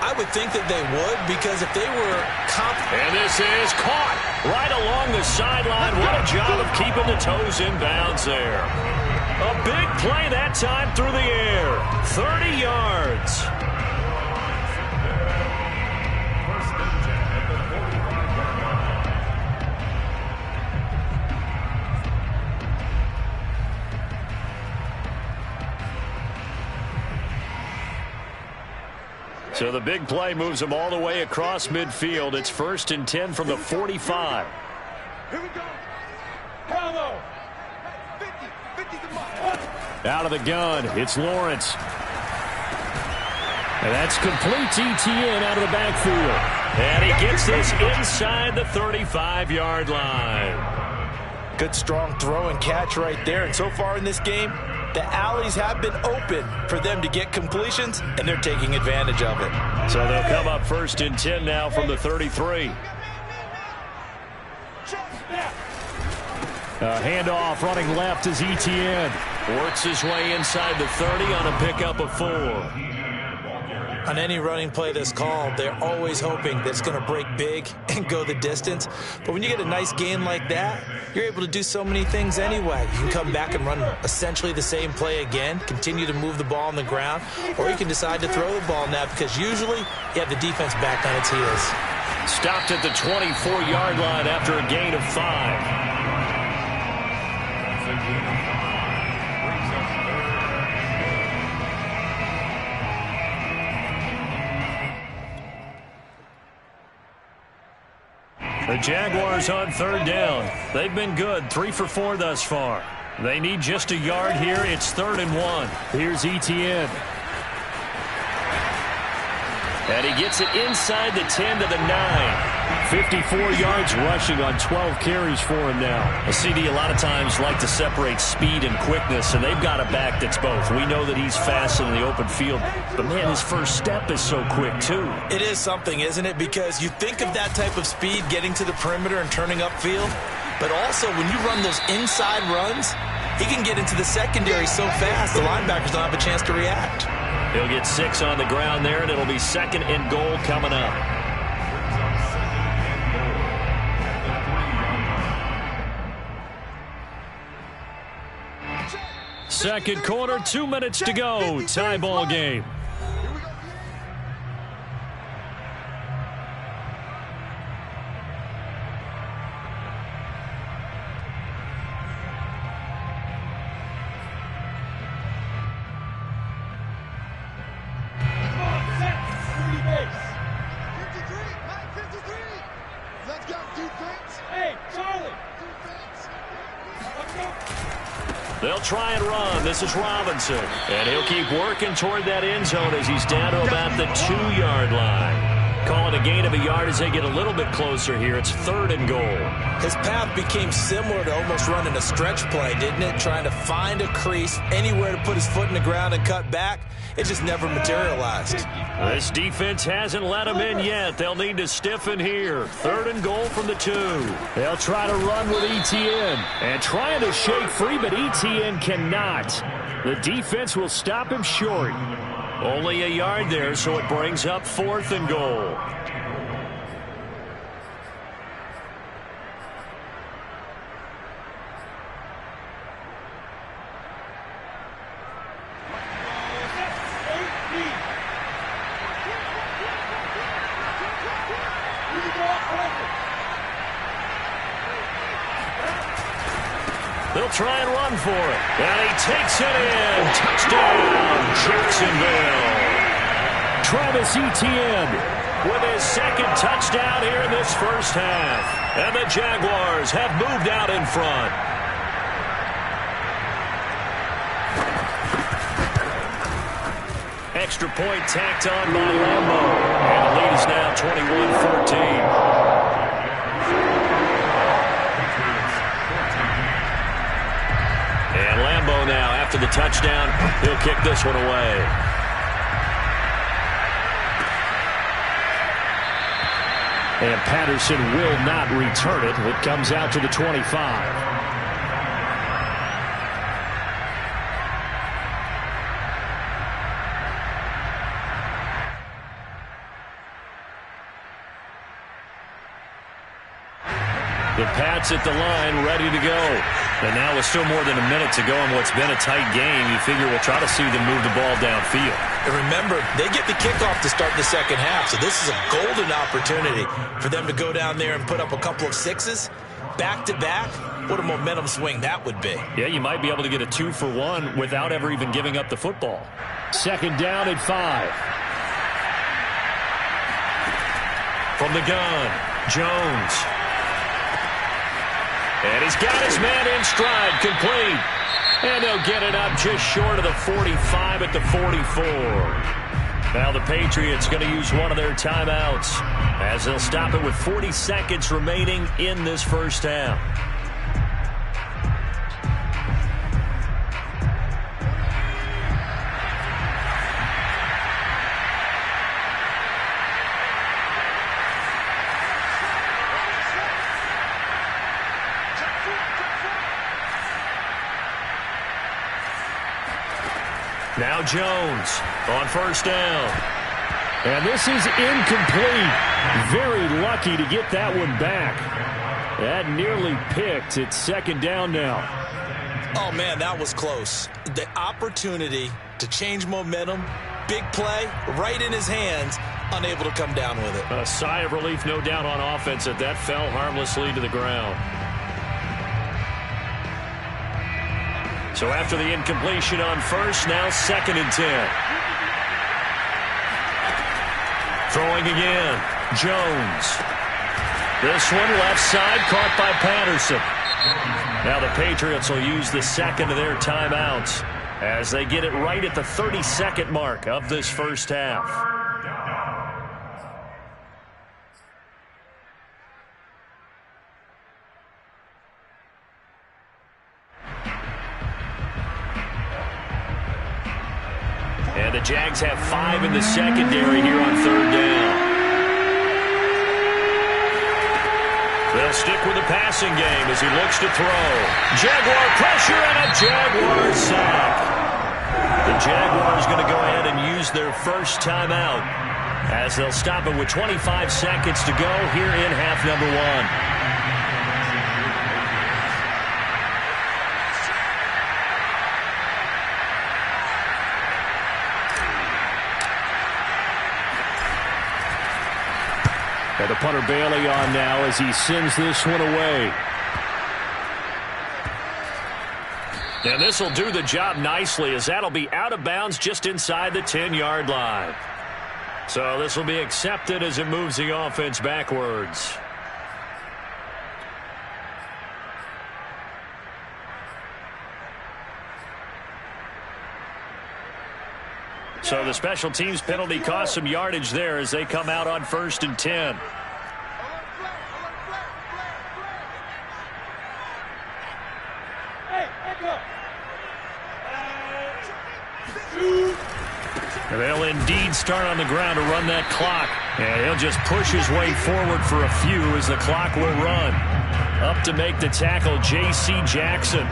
S2: I would think that they would because if they were
S1: And this is caught right along the sideline. What a job of keeping the toes in bounds there. A big play that time through the air. 30 yards. So the big play moves them all the way across midfield. It's 1st and 10 from the 45.
S4: Here we go. Hello. 50 the mark.
S1: Out of the gun, it's Lawrence. And that's complete to ETN out of the backfield. And he gets this inside the 35-yard line.
S2: Good strong throw and catch right there. And so far in this game, the alleys have been open for them to get completions, and they're taking advantage of it.
S1: So they'll come up 1st and 10 now from the 33. A handoff running left is ETN. Works his way inside the 30 on a pickup of 4.
S2: On any running play that's called, they're always hoping that it's going to break big and go the distance. But when you get a nice gain like that, you're able to do so many things anyway. You can come back and run essentially the same play again, continue to move the ball on the ground, or you can decide to throw the ball now because usually you have the defense back on its heels.
S1: Stopped at the 24-yard line after a gain of 5. The Jaguars on 3rd down. They've been good, 3 for 4 thus far. They need just a yard here. It's 3rd and 1. Here's ETN. And he gets it inside the 10 to the 9. 54 yards rushing on 12 carries for him now. A CD a lot of times like to separate speed and quickness, and they've got a back that's both. We know that he's fast in the open field, but man, his first step is so quick too.
S2: It is something, isn't it? Because you think of that type of speed getting to the perimeter and turning upfield, but also when you run those inside runs, he can get into the secondary so fast the linebackers don't have a chance to react.
S1: He'll get 6 on the ground there, and it'll be 2nd and goal coming up. Second quarter, 2 minutes to go. Tie ball game. They'll try and run. This is Robinson. And he'll keep working toward that end zone as he's down to about the 2-yard line. Calling a gain of a yard as they get a little bit closer here. It's 3rd and goal.
S2: His path became similar to almost running a stretch play, didn't it? Trying to find a crease, anywhere to put his foot in the ground and cut back. It just never materialized.
S1: This defense hasn't let him in yet. They'll need to stiffen here. 3rd and goal from the 2. They'll try to run with ETN. And trying to shake free, but ETN cannot. The defense will stop him short. Only a yard there, so it brings up 4th and goal. They'll try and run for it. And he takes it in. Touchdown, Jacksonville. Travis Etienne with his 2nd touchdown here in this first half. And the Jaguars have moved out in front. Extra point tacked on by Lambo. And the lead is now 21-14. And Lambo now, after the touchdown, he'll kick this one away. And Patterson will not return it. It comes out to the 25. The Pats at the line, ready to go. And now with still more than a minute to go in what's been a tight game, you figure we'll try to see them move the ball downfield.
S2: And remember, they get the kickoff to start the second half, so this is a golden opportunity for them to go down there and put up a couple of 6s back-to-back. What a momentum swing that would be.
S1: Yeah, you might be able to get a 2-for-1 without ever even giving up the football. 2nd down at 5. From the gun, Jones. And he's got his man in stride, complete. And they'll get it up just short of the 45 at the 44. Now the Patriots going to use one of their timeouts as they'll stop it with 40 seconds remaining in this first half. Now Jones on first down. And this is incomplete. Very lucky to get that one back. That nearly picked. It's second down now.
S2: Oh, man, that was close. The opportunity to change momentum, big play, right in his hands, unable to come down with it.
S1: A sigh of relief, no doubt, on offense that that fell harmlessly to the ground. So after the incompletion on first, now 2nd and 10. Throwing again, Jones. This one left side, caught by Patterson. Now the Patriots will use the second of their timeouts as they get it right at the 30-second mark of this first half. And the Jags have 5 in the secondary here on 3rd down. They'll stick with the passing game as he looks to throw. Jaguar pressure and a Jaguar sack. The Jaguars going to go ahead and use their first timeout as they'll stop it with 25 seconds to go here in half number 1. And the punter Bailey on now as he sends this one away. And this will do the job nicely as that'll be out of bounds just inside the 10-yard line. So this will be accepted as it moves the offense backwards. So the special teams penalty cost some yardage there as they come out on 1st and 10. They'll indeed start on the ground to run that clock. And he'll just push his way forward for a few as the clock will run. Up to make the tackle, J.C. Jackson.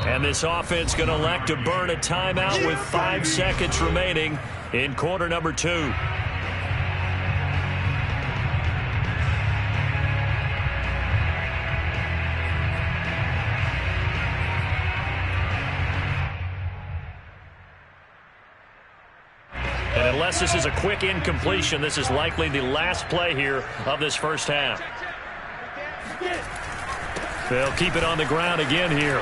S1: And this offense going to elect to burn a timeout with 5 seconds remaining in quarter number 2. And unless this is a quick incompletion, this is likely the last play here of this first half. They'll keep it on the ground again here.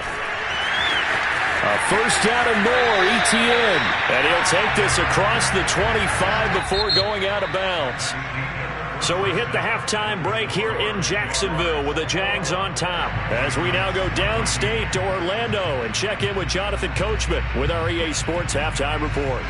S1: A first down and more, ETN. And he'll take this across the 25 before going out of bounds. So we hit the halftime break here in Jacksonville with the Jags on top. As we now go downstate to Orlando and check in with Jonathan Coachman with our EA Sports Halftime Report.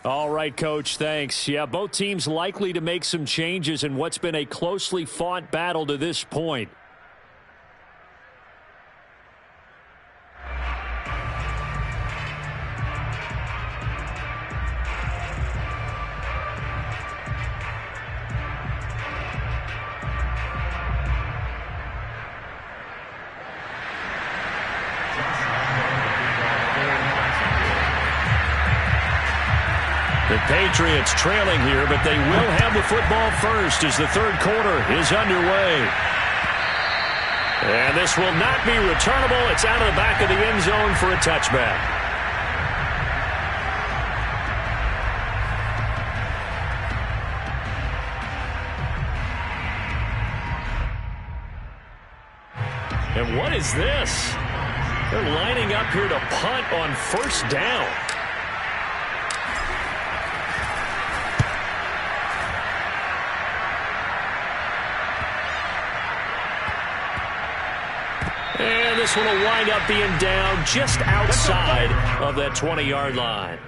S1: All right, Coach, thanks. Yeah, both teams likely to make some changes in what's been a closely fought battle to this point. The Patriots trailing here, but they will have the football first as the third quarter is underway. And this will not be returnable. It's out of the back of the end zone for a touchback. And what is this? They're lining up here to punt on first down. And this one will wind up being down just outside of that 20-yard line.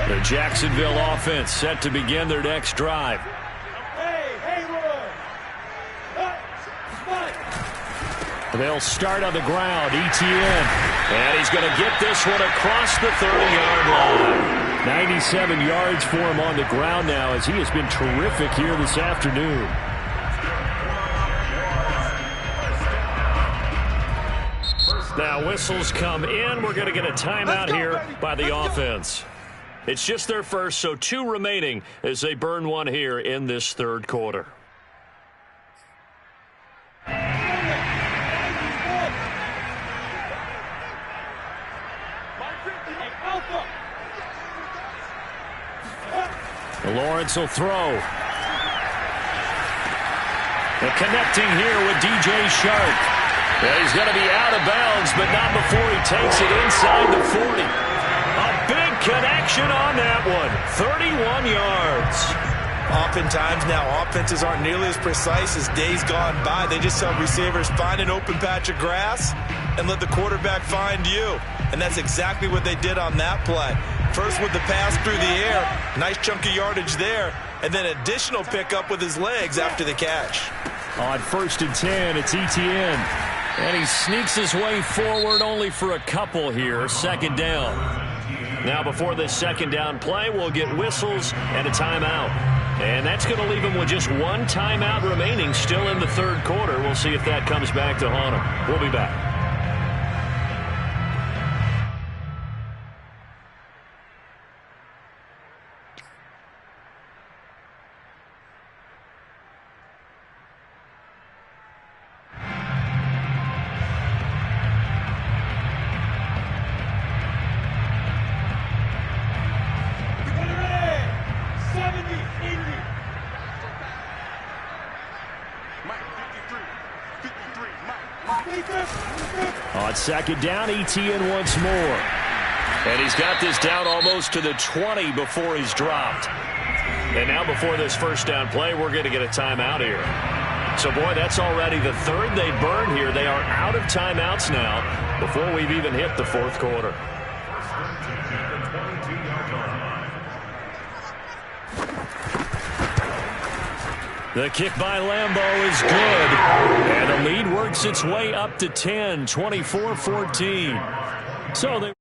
S1: The Jacksonville offense set to begin their next drive. They'll start on the ground. Etienne. And he's going to get this one across the 30-yard line. 97 yards for him on the ground now as he has been terrific here this afternoon. Now whistles come in. We're going to get a timeout here by the offense. It's just their first, so 2 remaining as they burn one here in this third quarter. Lawrence will throw. And connecting here with DJ Shark. Yeah, he's going to be out of bounds, but not before he takes it inside the 40. A big connection on that one. 31 yards.
S2: Oftentimes now, offenses aren't nearly as precise as days gone by. They just tell receivers, find an open patch of grass and let the quarterback find you. And that's exactly what they did on that play. First with the pass through the air, nice chunk of yardage there, and then additional pickup with his legs after the catch.
S1: On 1st and 10, it's Etienne. And he sneaks his way forward only for a couple here. Second down. Now before this second down play, we'll get whistles and a timeout. And that's going to leave him with just 1 timeout remaining still in the third quarter. We'll see if that comes back to haunt him. We'll be back. On second down, Etienne once more. And he's got this down almost to the 20 before he's dropped. And now before this first down play, we're going to get a timeout here. So, boy, that's already the third they burn here. They are out of timeouts now before we've even hit the fourth quarter. The kick by Lambeau is good. And the lead works its way up to 10, 24-14. So they